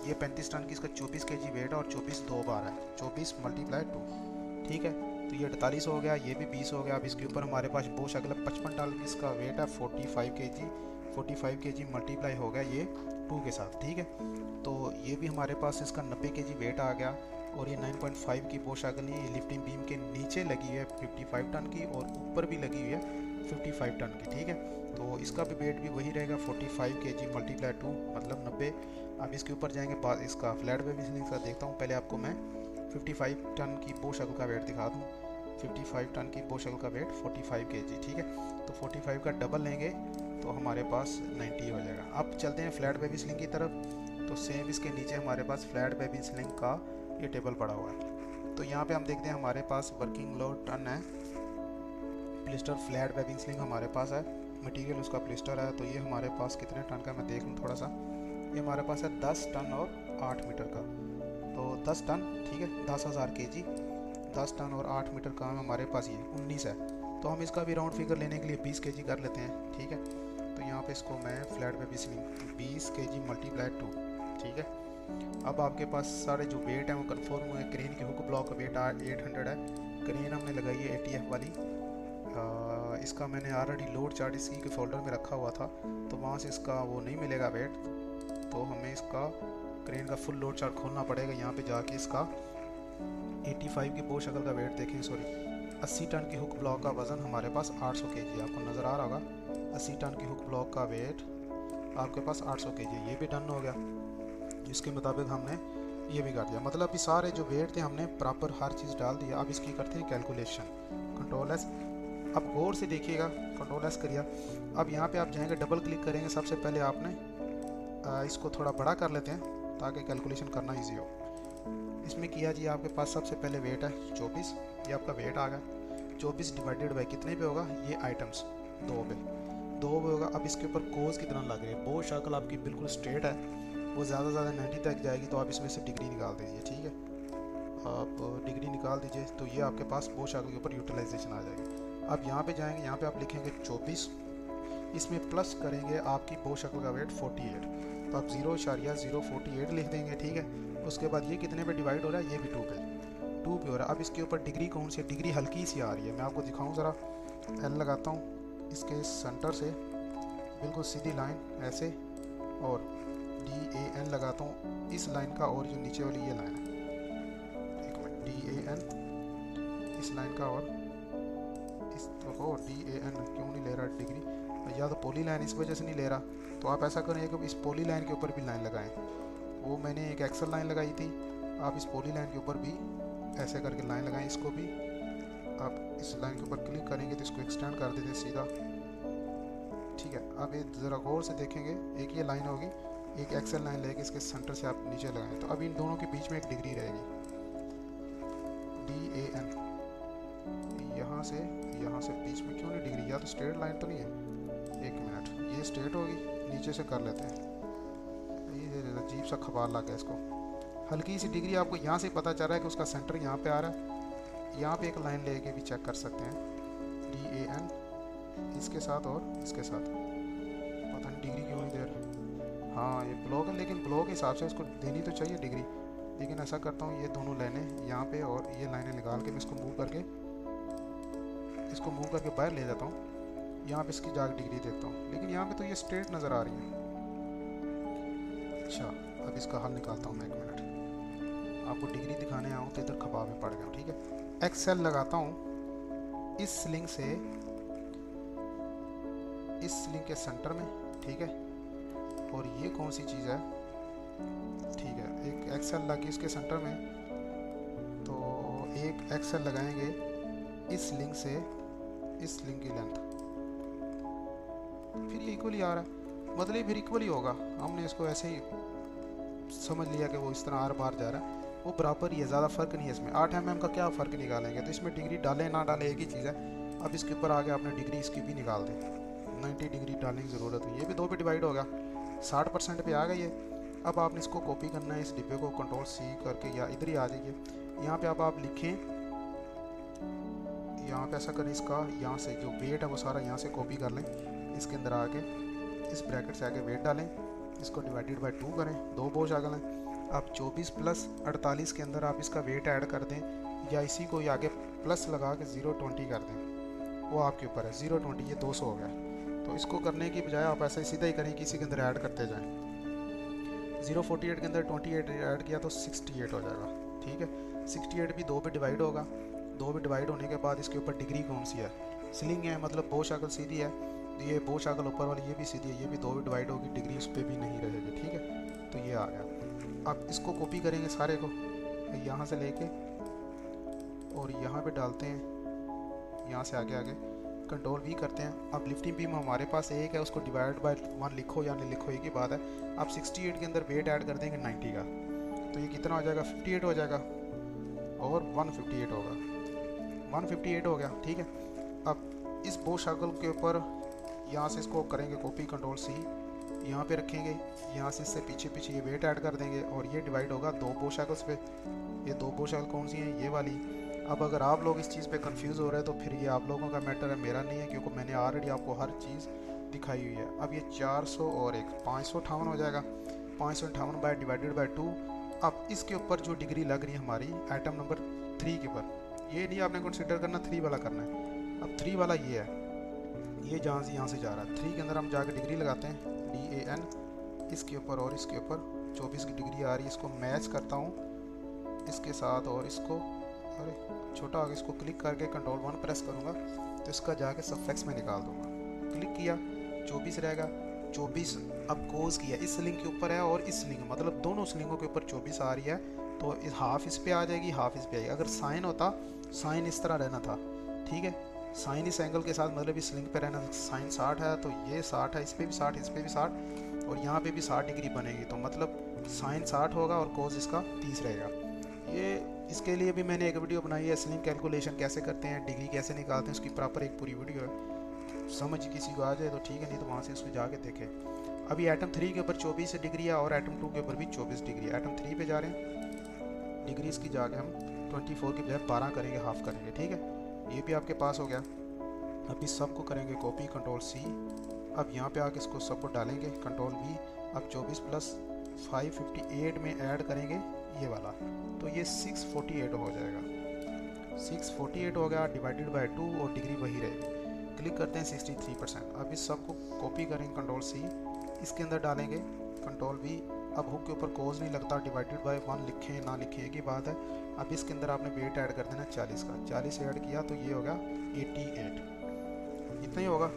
Speaker 1: ये 35 टन की, इसका 24 kg वेट है और 24 2 बार है, 24 × 2। ठीक है, तो ये 48 हो गया, ये भी 20 हो गया। अब इसके ऊपर हमारे पास बोश अगला 55 टन की, इसका वेट है 45 kg। 45 kg मल्टीप्लाई हो गया ये 2 के साथ। ठीक है, तो ये भी हमारे पास इसका 90 kg वेट आ गया। और ये 9.5 की बोश अगली, ये लिफ्टिंग बीम के नीचे लगी हुई है 55 टन की, और ऊपर भी लगी हुई है 55 टन की। ठीक है, तो इसका भी वेट भी वही रहेगा 45 kg मल्टीप्लाई 2 मतलब 90। अब इसके ऊपर जाएंगे, इसका फ्लैट वेब स्लिंग का देखता हूँ। पहले आपको मैं 55 टन की बो शक्ल का वेट दिखा दूँ। 55 टन की बो शक्ल का वेट 45 kg। ठीक है, तो 45 का डबल लेंगे तो हमारे पास 90 हो जाएगा। अब चलते हैं फ्लैट बेबी स्लिंग की तरफ। तो सेम इसके नीचे हमारे पास फ्लैट बेबी स्लिंग का ये टेबल पड़ा हुआ है। तो यहाँ पे हम देखते हैं हमारे पास वर्किंग लोड टन है, प्लिस्टर फ्लैट बेबी स्लिंग हमारे पास है, मटेरियल उसका प्लिस्टर है। तो ये हमारे पास कितने टन का मैं देख लूँ थोड़ा सा। ये हमारे पास है 10 टन और 8 मीटर का, तो 10 टन, ठीक है, 10,000 kg, 10 टन और 8 मीटर का हमारे पास ये 19 है। तो हम इसका भी राउंड फिगर लेने के लिए 20 kg कर लेते हैं। ठीक है, तो यहाँ पे इसको मैं flat baby sling 20 kg multiply 2। ठीक है, अब आपके पास सारे जो वेट हैं वो कन्फर्म हुए। क्रेन की हुक ब्लॉक का वेट 800 है। क्रेन हमने लगाई है ATF वाली। इसका मैंने ऑलरेडी लोड चार्ट इसी के फोल्डर में रखा हुआ था, तो वहाँ से इसका वो नहीं मिलेगा वेट, तो हमें इसका क्रेन का फुल लोड चार्ट खोलना पड़ेगा। यहाँ पे जाके इसका 85 की बो शक्ल का वेट देखें, सॉरी 80 टन की हुक ब्लॉक का वज़न हमारे पास 800 kg आपको नज़र आ रहा होगा। 80 टन की हुक ब्लॉक का वेट आपके पास 800 kg, ये भी डन हो गया। इसके मुताबिक हमने ये भी कर दिया, मतलब ये सारे जो वेट थे हमने प्रॉपर हर चीज़ डाल दिया। अब इसकी करते हैं कैलकुलेशन, कंट्रोल S। अब गौर से देखिएगा, कंट्रोल एस करिए। अब यहाँ पे आप जाएंगे, डबल क्लिक करेंगे। सबसे पहले आपने इसको थोड़ा बड़ा कर लेते हैं ताकि कैलकुलेशन करना इजी हो। इसमें किया जी, आपके पास सबसे पहले वेट है 24, ये आपका वेट आ गया। 24 डिवाइडेड बाई कितने पे होगा, ये आइटम्स 2 पे होगा। अब इसके ऊपर कोस कितना लग रही है, बो शक्ल आपकी बिल्कुल स्ट्रेट है, वो ज़्यादा से ज़्यादा 90 तक जाएगी, तो आप इसमें से डिग्री निकाल दीजिए। ठीक है, आप डिग्री निकाल दीजिए, तो ये आपके पास बो शक्ल के ऊपर यूटिलाइजेशन आ जाएगी। अब यहाँ पे जाएंगे, यहाँ पे आप लिखेंगे 24, इसमें प्लस करेंगे आपकी बो शक्ल का वेट 48, तो आप 0.048 लिख देंगे। ठीक है, उसके बाद ये कितने पे डिवाइड हो रहा है, ये भी 2 पे हो रहा है। अब इसके ऊपर डिग्री कौन सी, डिग्री हल्की सी आ रही है, मैं आपको दिखाऊँ ज़रा। एल लगाता हूँ, इसके सेंटर से बिल्कुल सीधी लाइन ऐसे, और DAN लगाता हूँ इस लाइन का, और जो नीचे वाली ये लाइन है, एक मिनट, DAN इस लाइन का, और इस देखो DAN क्यों नहीं ले रहा डिग्री, या तो पोली लाइन इस वजह से नहीं ले रहा। तो आप ऐसा करें कि इस पोली लाइन के ऊपर भी लाइन लगाएं। वो मैंने एक एक्सल लाइन लगाई थी, आप इस पोली लाइन के ऊपर भी ऐसे करके लाइन लगाएं। इसको भी आप इस लाइन के ऊपर क्लिक करेंगे तो इसको एक्सटेंड कर देते सीधा। ठीक है, अब ये ज़रा गौर से देखेंगे, एक ये लाइन होगी, एक एक्सल लाइन लेके इसके सेंटर से आप नीचे लगाएं, तो अब इन दोनों के बीच में एक डिग्री रहेगी, DAN। यहाँ से बीच में क्यों नहीं डिग्री, या तो स्ट्रेट लाइन तो नहीं है, एक मिनट, ये स्ट्रेट होगी, नीचे से कर लेते हैं। ये अजीब सा खबार लग गया इसको। हल्की सी डिग्री आपको यहाँ से पता चल रहा है कि उसका सेंटर यहाँ पे आ रहा है। यहाँ पे एक लाइन लेके भी चेक कर सकते हैं, DAN इसके साथ और इसके साथ, पता नहीं डिग्री क्यों नहीं दे रहा। हाँ ये ब्लॉक है, लेकिन ब्लॉक के हिसाब से इसको देनी तो चाहिए डिग्री, लेकिन ऐसा करता हूँ, ये दोनों लाइनें यहाँ पे और ये लाइनें निकाल के मैं इसको मूव करके बाहर ले जाता हूँ। यहाँ पे इसकी जाकर डिग्री देखता हूँ, लेकिन यहाँ पे तो ये स्ट्रेट नज़र आ रही है। अच्छा, अब इसका हल निकालता हूँ मैं, एक मिनट, आपको डिग्री दिखाने आऊँ तो इधर खपा में पड़ गया। ठीक है, एक्सेल लगाता हूँ इस स्लिंग से, इस स्लिंग के सेंटर में। ठीक है, और ये कौन सी चीज़ है, ठीक है, एक एक्सेल लगी इसके सेंटर में, तो एक एक्सेल लगाएंगे इस स्लिंग से इस स्लिंग की लेंथ, फिर ये इक्वली आ रहा है, मतलब फिर इक्वली होगा। हमने इसको ऐसे ही समझ लिया कि वो इस तरह आर बार जा रहा है, वो बराबर ही है, ज़्यादा फ़र्क नहीं है इसमें। 8 mm का क्या फ़र्क निकालेंगे, तो इसमें डिग्री डालें ना डालें एक ही चीज़ है। अब इसके ऊपर आगे आपने डिग्री इसकी भी निकाल दें, 90 डिग्री डालने की ज़रूरत नहीं, ये भी 2 पे डिवाइड होगा, 60% पे आ गई है। अब आपने इसको कॉपी करना है, इस डिब्बे को Ctrl+C करके, या इधर ही आ जाइए, यहाँ पे आप लिखें, यहाँ पे ऐसा करें, इसका यहाँ से जो वेट है वो सारा यहाँ से कॉपी कर लें, इसके अंदर आके इस ब्रैकेट से आके वेट डालें, इसको डिवाइडेड बाय 2 करें, 2 बोझ आ गए। अब 24 + 48 के अंदर आप इसका वेट ऐड कर दें, या इसी को आगे प्लस लगा के 0.20 कर दें, वो आपके ऊपर है। 0.20 ये 200 हो गया। तो इसको करने की बजाय आप ऐसा सीधा ही करें कि इसी के अंदर ऐड करते जाएं। 048 के अंदर 28 ऐड किया तो 68 हो जाएगा। ठीक है, 68 भी 2 पे डिवाइड होगा। 2 पे डिवाइड होने के बाद इसके ऊपर डिग्री कौन सी है, स्लिंग है, मतलब बो शक्ल सीधी है, तो ये बो शक्ल ऊपर वाली ये भी सीधी है, ये भी 2 पे डिवाइड होगी, डिग्री उस पर भी नहीं रहेगी। ठीक है, तो ये आ गया। अब इसको कॉपी करेंगे सारे को, यहाँ से लेके और यहाँ पे डालते हैं, यहाँ से आगे Ctrl+V करते हैं। अब लिफ्टिंग बीम हमारे पास एक है, उसको डिवाइड बाय 1 लिखो या नहीं लिखो एक ही बात है। अब 68 के अंदर वेट ऐड कर देंगे 90 का, तो ये कितना हो जाएगा, 58 हो जाएगा, और 158 होगा, 158 हो गया। ठीक है, अब इस बो शक्ल के ऊपर यहाँ से इसको करेंगे कॉपी, Ctrl+C यहाँ पे रखेंगे, यहाँ से इससे पीछे ये वेट ऐड कर देंगे, और ये डिवाइड होगा 2 बो शक्ल्स पे। ये 2 बो शक्ल कौन सी हैं, ये वाली। अब अगर आप लोग इस चीज़ पे कंफ्यूज हो रहे हैं तो फिर ये आप लोगों का मैटर है, मेरा नहीं है, क्योंकि मैंने ऑलरेडी आपको हर चीज़ दिखाई हुई है। अब ये 400 और 1 558 हो जाएगा, 558 बाय डिवाइडेड बाय 2। अब इसके ऊपर जो डिग्री लग रही है हमारी आइटम नंबर 3 के ऊपर, ये नहीं आपने कंसिडर करना, 3 वाला करना है। अब 3 वाला ये है, ये जहाँ से यहाँ से जा रहा है, 3 के अंदर हम जाकर डिग्री लगाते हैं, DAN, इसके ऊपर और इसके ऊपर 24 की डिग्री आ रही है। इसको मैच करता हूँ इसके साथ, और इसको, अरे छोटा हो गया, इसको क्लिक करके Ctrl+1 प्रेस करूँगा तो इसका जाके सफिक्स में निकाल दूँगा। क्लिक किया, 24 रहेगा। 24 अब कोज किया, इस स्लिंग के ऊपर है और इस स्लिंग, मतलब दोनों स्लिंगों के ऊपर 24 आ रही है, तो हाफ इस पे आ जाएगी, हाफ इस पे आएगी। अगर साइन होता, साइन इस तरह रहना था, ठीक है, साइन इस एंगल के साथ मतलब इस स्लिंग पे रहना, साइन 60 है तो ये 60 है, इस पे भी 60, इस पे भी 60 और यहाँ पे भी 60 डिग्री बनेगी। तो मतलब साइन 60 होगा और कोस इसका 30 रहेगा। ये इसके लिए भी मैंने एक वीडियो बनाई है, स्लिंग कैलकुलेशन कैसे करते हैं, डिग्री कैसे निकालते हैं, उसकी प्रॉपर एक पूरी वीडियो है। समझ किसी को आ जाए तो ठीक है, नहीं तो वहाँ से उसको जाके देखें। अभी एटम 3 के ऊपर 24 डिग्री है और एटम 2 के ऊपर भी 24 डिग्री है। एटम 3 पे जा रहे हैं, डिग्री इसकी जाके हम 24 की बजाय 12 करेंगे, हाफ करेंगे, ठीक है। ये भी आपके पास हो गया। अब इस सब को करेंगे कॉपी, कंट्रोल C। अब यहाँ पे आके इसको सबको डालेंगे, कंट्रोल V। अब 24 प्लस 558 में ऐड करेंगे ये वाला, तो ये 648 हो जाएगा। 648 हो गया, डिवाइडेड बाय 2 और डिग्री वही रहेगी। क्लिक करते हैं 63%। अब इस सब को कॉपी करेंगे, कंट्रोल C, इसके अंदर डालेंगे, कंट्रोल V। अब हुक के ऊपर कोज नहीं लगता, डिवाइडेड बाय 1 लिखें ना लिखें एक ही बात है। अब इसके अंदर आपने वेट ऐड कर देना 40 का, 40 ऐड किया तो ये होगा 88, इतना ही होगा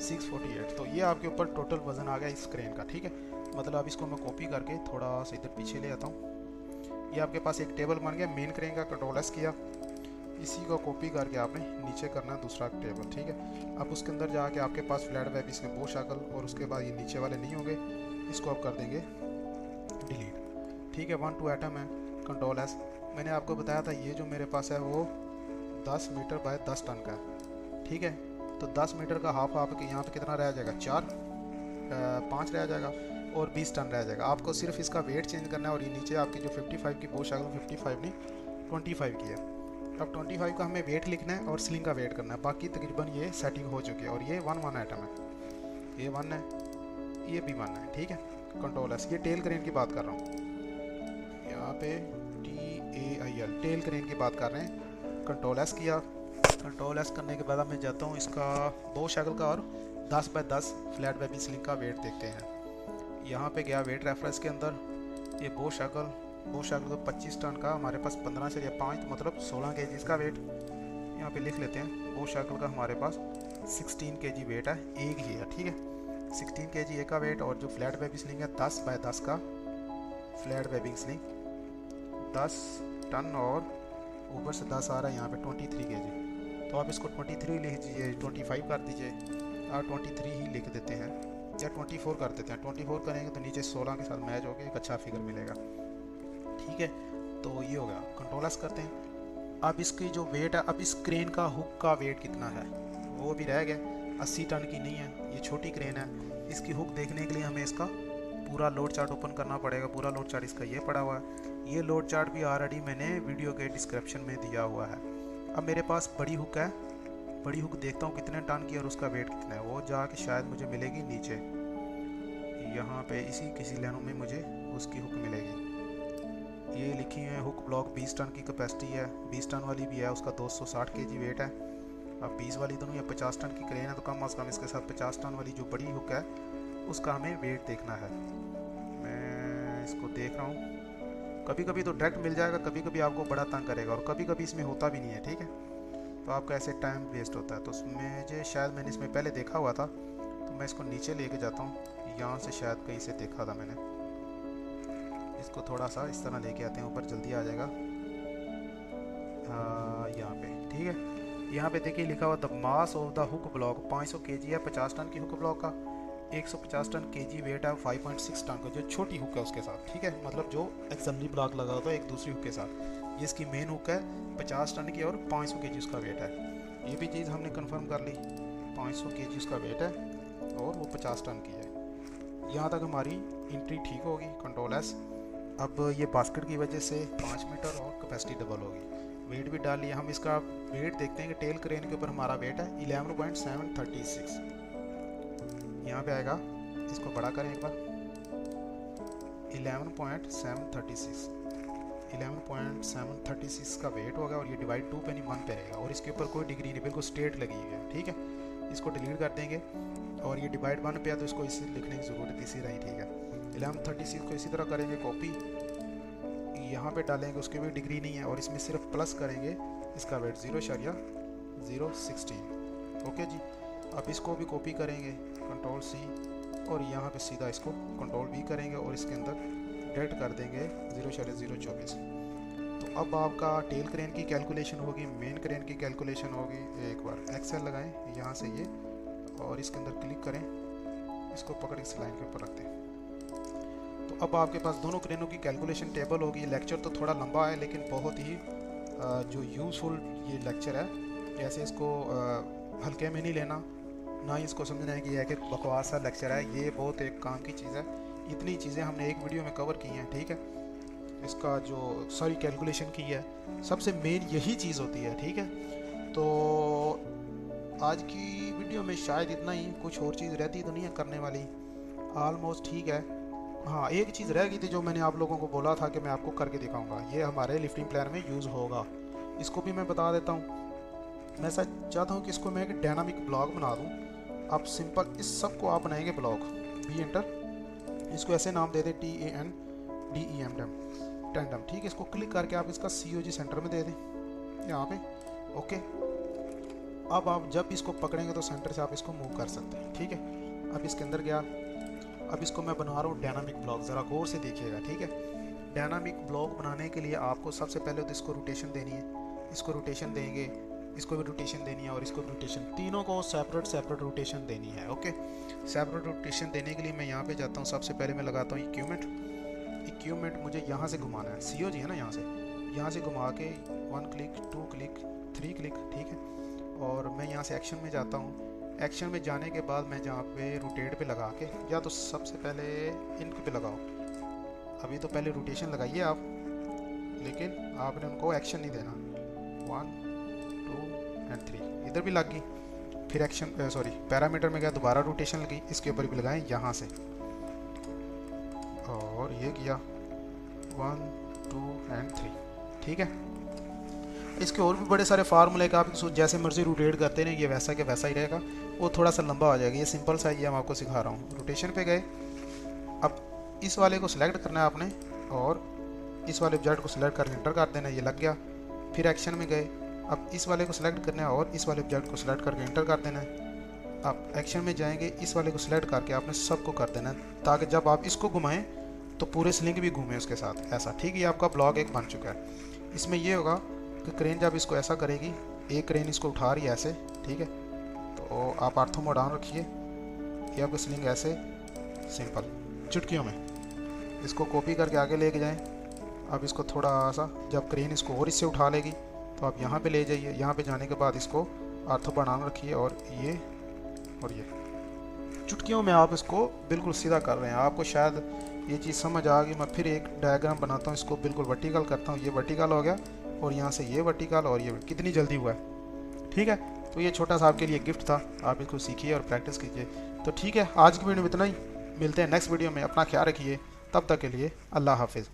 Speaker 1: 648। तो ये आपके ऊपर टोटल वजन आ गया इस क्रेन का, ठीक है। मतलब अब इसको मैं कॉपी करके थोड़ा सा इधर पीछे ले आता हूँ। ये आपके पास एक टेबल बन गया मेन क्रेन का, कंट्रोल S किया, इसी को कॉपी करके आपने नीचे करना है दूसरा टेबल, ठीक है। अब उसके अंदर जाके आपके पास फ्लैट वेब, इसमें बो शाकल और उसके बाद ये नीचे वाले नहीं होंगे, इसको आप कर देंगे डिलीट, ठीक है। 1 2 एटम है, कंट्रोल S। मैंने आपको बताया था ये जो मेरे पास है वो 10 मीटर बाय 10 टन का है, ठीक है। तो 10 मीटर का हाफ आपके यहाँ पे कितना रह जाएगा, 5 रह जाएगा और 20 टन रह जाएगा। आपको सिर्फ इसका वेट चेंज करना है। और ये नीचे आपकी जो 55 की बो शाकल 55 नहीं 25 की है। अब 25 का हमें वेट लिखना है और स्लिंग का वेट करना है। बाकी तकरीबन ये सेटिंग हो चुकी है। और ये 1 एटम है, ये 1 है, ये भी 1 है, ठीक है। कंट्रोल S, ये टेल क्रेन की बात कर रहा हूँ, यहाँ पे TAIL टेल क्रेन की बात कर रहे हैं। कंट्रोल S किया, कंट्रोल S करने के बाद अब मैं जाता हूँ इसका बो शाकल का और 10 बाय 10 फ्लैट वेबी स्लिंग का वेट देखते हैं। यहाँ पे गया वेट रेफरेंस के अंदर, ये बो शाकल तो 25 टन का, हमारे पास 15 से 5 तो मतलब 16 kg का वेट यहाँ पे लिख लेते हैं। बो शाकल का हमारे पास 16 kg वेट है, एक ही है, ठीक है। 16 kg एक का वेट। और जो फ्लैट वेबी स्लिंग है 10 बाय 10 का फ्लैट वेबिंग स्लिंग 10 टन और ऊपर से 10 आ रहा है यहाँ पे 23 kg। तो आप इसको 23 लिख दीजिए, 25 कर दीजिए, आप 23 ही लिख देते हैं या 24 कर देते हैं। 24 करेंगे तो नीचे 16 के साथ मैच होकर एक अच्छा फिगर मिलेगा, ठीक है। तो ये हो गया, कंट्रोल S करते हैं। अब इसकी जो वेट है, अब इस क्रेन का हुक का वेट कितना है वो भी रह गया, 80 टन की नहीं है, ये छोटी क्रेन है। इसकी हुक देखने के लिए हमें इसका पूरा लोड चार्ट ओपन करना पड़ेगा। पूरा लोड चार्ट इसका ये पड़ा हुआ है। ये लोड चार्ट भी ऑलरेडी मैंने वीडियो के डिस्क्रिप्शन में दिया हुआ है। अब मेरे पास बड़ी हुक है, बड़ी हुक देखता हूँ कितने टन की और उसका वेट कितना है। वो जाके शायद मुझे मिलेगी नीचे, यहाँ पे इसी किसी लाइनों में मुझे उसकी हुक मिलेगी। ये लिखी है हुक ब्लॉक 20 टन की कैपेसिटी है, 20 टन वाली भी है, उसका 260 kg वेट है। अब 20 वाली तो नहीं है, 50 टन की क्रेन है तो कम अज़ कम इसके साथ 50 टन वाली जो बड़ी हुक है उसका हमें वेट देखना है। मैं इसको देख रहा हूँ, कभी कभी तो डायरेक्ट मिल जाएगा, कभी कभी आपको बड़ा तंग करेगा और कभी कभी इसमें होता भी नहीं है, ठीक है। तो आपका ऐसे टाइम वेस्ट होता है। तो मुझे शायद मैंने इसमें पहले देखा हुआ था, तो मैं इसको नीचे लेके जाता हूँ। यहाँ से शायद कहीं से देखा था मैंने, इसको थोड़ा सा इस तरह लेके आते हैं, ऊपर जल्दी आ जाएगा। यहाँ पे ठीक है, यहाँ पे देखिए लिखा हुआ the mass of the hook block 500 kg है, 50 टन की हुक ब्लॉक का। 150 टन kg वेट है, 5.6 टन का जो छोटी हुक है उसके साथ, ठीक है। मतलब जो एक्सम्बली ब्लॉक लगा होता है एक दूसरी हुक के साथ। ये इसकी मेन हुक है 50 टन की और 500 kg उसका वेट है। ये भी चीज़ हमने कंफर्म कर ली, 500 kg उसका वेट है और वो 50 टन की है। यहाँ तक हमारी एंट्री ठीक होगी, कंट्रोल S। अब ये बास्केट की वजह से 5 मीटर और कैपेसिटी डबल होगी। वेट भी डाल लिया, हम इसका वेट देखते हैं कि टेल क्रेन के ऊपर हमारा वेट है 11.736। यहाँ पे आएगा, इसको बड़ा करें एक बार, 11.736 11.736 का वेट होगा और ये डिवाइड 2 पे नहीं 1 पे रहेगा और इसके ऊपर कोई डिग्री नहीं, बिल्कुल स्ट्रेट लगी हुई है, ठीक है। इसको डिलीट कर देंगे और ये डिवाइड 1 पे है तो इसको इसी लिखने की ज़रूरत इसी रही, ठीक है। 1136 को इसी तरह करेंगे कॉपी, यहाँ पे डालेंगे, उसकी भी डिग्री नहीं है और इसमें सिर्फ प्लस करेंगे इसका वेट 0.016। ओके जी। अब इसको भी कॉपी करेंगे, कंट्रोल C और यहाँ पे सीधा इसको कंट्रोल V करेंगे और इसके अंदर डेट कर देंगे 0.024। तो अब आपका टेल क्रेन की कैलकुलेशन होगी, मेन क्रेन की कैलकुलेशन होगी। एक बार एक्सेल लगाएं यहाँ से ये, और इसके अंदर क्लिक करें, इसको पकड़ इस लाइन के ऊपर रखते हैं। तो अब आपके पास दोनों क्रेनों की कैलकुलेशन टेबल होगी। लेक्चर तो थोड़ा लंबा है लेकिन बहुत ही जो यूज़फुल ये लेक्चर है। जैसे इसको हल्के में नहीं लेना, ना ही इसको समझना है कि यह कि बकवास सा लेक्चर है। ये बहुत एक काम की चीज़ है। इतनी चीज़ें हमने एक वीडियो में कवर की हैं, ठीक है। इसका जो सारी कैलकुलेशन की है, सबसे मेन यही चीज़ होती है, ठीक है। तो आज की वीडियो में शायद इतना ही, कुछ और चीज़ रहती तो नहीं है करने वाली, ऑलमोस्ट ठीक है। हाँ, एक चीज़ रह गई थी जो मैंने आप लोगों को बोला था कि मैं आपको करके दिखाऊंगा। ये हमारे लिफ्टिंग प्लान में यूज़ होगा, इसको भी मैं बता देता हूँ। मैं ऐसा चाहता हूँ कि इसको मैं एक डायनामिक ब्लॉग बना दूँ। आप सिंपल इस सब को आप बनाएंगे ब्लॉग, बी एंटर, इसको ऐसे नाम दे दें TANDEM, टैंडम, ठीक है। इसको क्लिक करके आप इसका COG सेंटर में दे दें यहाँ पे, ओके। अब आप जब इसको पकड़ेंगे तो सेंटर से आप इसको मूव कर सकते हैं, ठीक है। अब इसके अंदर गया, अब इसको मैं बना रहा हूँ डायनामिक ब्लॉक, ज़रा गौर से देखिएगा, ठीक है। डायनामिक ब्लॉक बनाने के लिए आपको सबसे पहले तो इसको रोटेशन देनी है, इसको रोटेशन देंगे, इसको भी रोटेशन देनी है और इसको भी रोटेशन, तीनों को सेपरेट रोटेशन देनी है, ओके। सेपरेट रोटेशन देने के लिए मैं यहाँ पे जाता हूँ। सबसे पहले मैं लगाता हूँ इक्विपमेंट, मुझे यहाँ से घुमाना है, COG है ना, यहाँ से घुमा के 1 क्लिक 2 क्लिक 3 क्लिक, ठीक है। और मैं यहाँ से एक्शन में जाता हूँ। एक्शन में जाने के बाद मैं जहाँ पे रोटेट पे लगा के, या तो सबसे पहले इनके पे लगाओ, अभी तो पहले रोटेशन लगाइए आप, लेकिन आपने उनको एक्शन नहीं देना। 1 2 एंड 3 इधर भी लग गई। फिर एक्शन सॉरी पैरामीटर में गया, दोबारा रोटेशन लगी, इसके ऊपर भी लगाएं यहाँ से, और ये किया 1 2 एंड 3, ठीक है। इसके और भी बड़े सारे फार्मूले का आप जैसे मर्जी रोटेट करते हैं, ये वैसा के वैसा ही रहेगा, वो थोड़ा सा लंबा हो जाएगा। ये सिंपल सा ही हम आपको सिखा रहा हूँ। रोटेशन पे गए, अब इस वाले को सिलेक्ट करना है आपने, और इस वाले ऑब्जेक्ट को सिलेक्ट करके एंटर कर देना, ये लग गया। फिर एक्शन में गए, अब इस वाले को सिलेक्ट करना है और इस वाले ऑब्जेक्ट को सिलेक्ट करके एंटर कर देना है। आप एक्शन में जाएंगे, इस वाले को सिलेक्ट करके आपने सबको कर देना है, ताकि जब आप इसको घुमाएं तो पूरे स्लिंग भी घूमे उसके साथ, ऐसा, ठीक है। ये आपका ब्लॉक एक बन चुका है। इसमें ये होगा कि क्रेन जब इसको ऐसा करेगी, एक क्रेन इसको उठा रही है ऐसे, ठीक है, तो आप आर्थो मोड ऑन रखिए, ये आपकी स्लिंग ऐसे सिंपल चुटकियों में, इसको कॉपी करके आगे लेके जाएं। अब इसको थोड़ा सा, जब क्रेन इसको और इससे उठा लेगी तो आप यहाँ पे ले जाइए। यहाँ पे जाने के बाद इसको आर्थो मोड ऑन रखिए, और ये चुटकियों में आप इसको बिल्कुल सीधा कर रहे हैं। आपको शायद ये चीज़ समझ आ गई। मैं फिर एक डायग्राम बनाता हूँ, इसको बिल्कुल वर्टिकल करता हूँ, ये वर्टिकल हो गया, और यहाँ से ये वर्टिकल, और ये कितनी जल्दी हुआ है, ठीक है। तो ये छोटा सा आपके लिए गिफ्ट था, आप इसको सीखिए और प्रैक्टिस कीजिए। तो ठीक है, आज की वीडियो में इतना ही, मिलते हैं नेक्स्ट वीडियो में। अपना ख्याल रखिए, तब तक के लिए अल्लाह हाफिज़।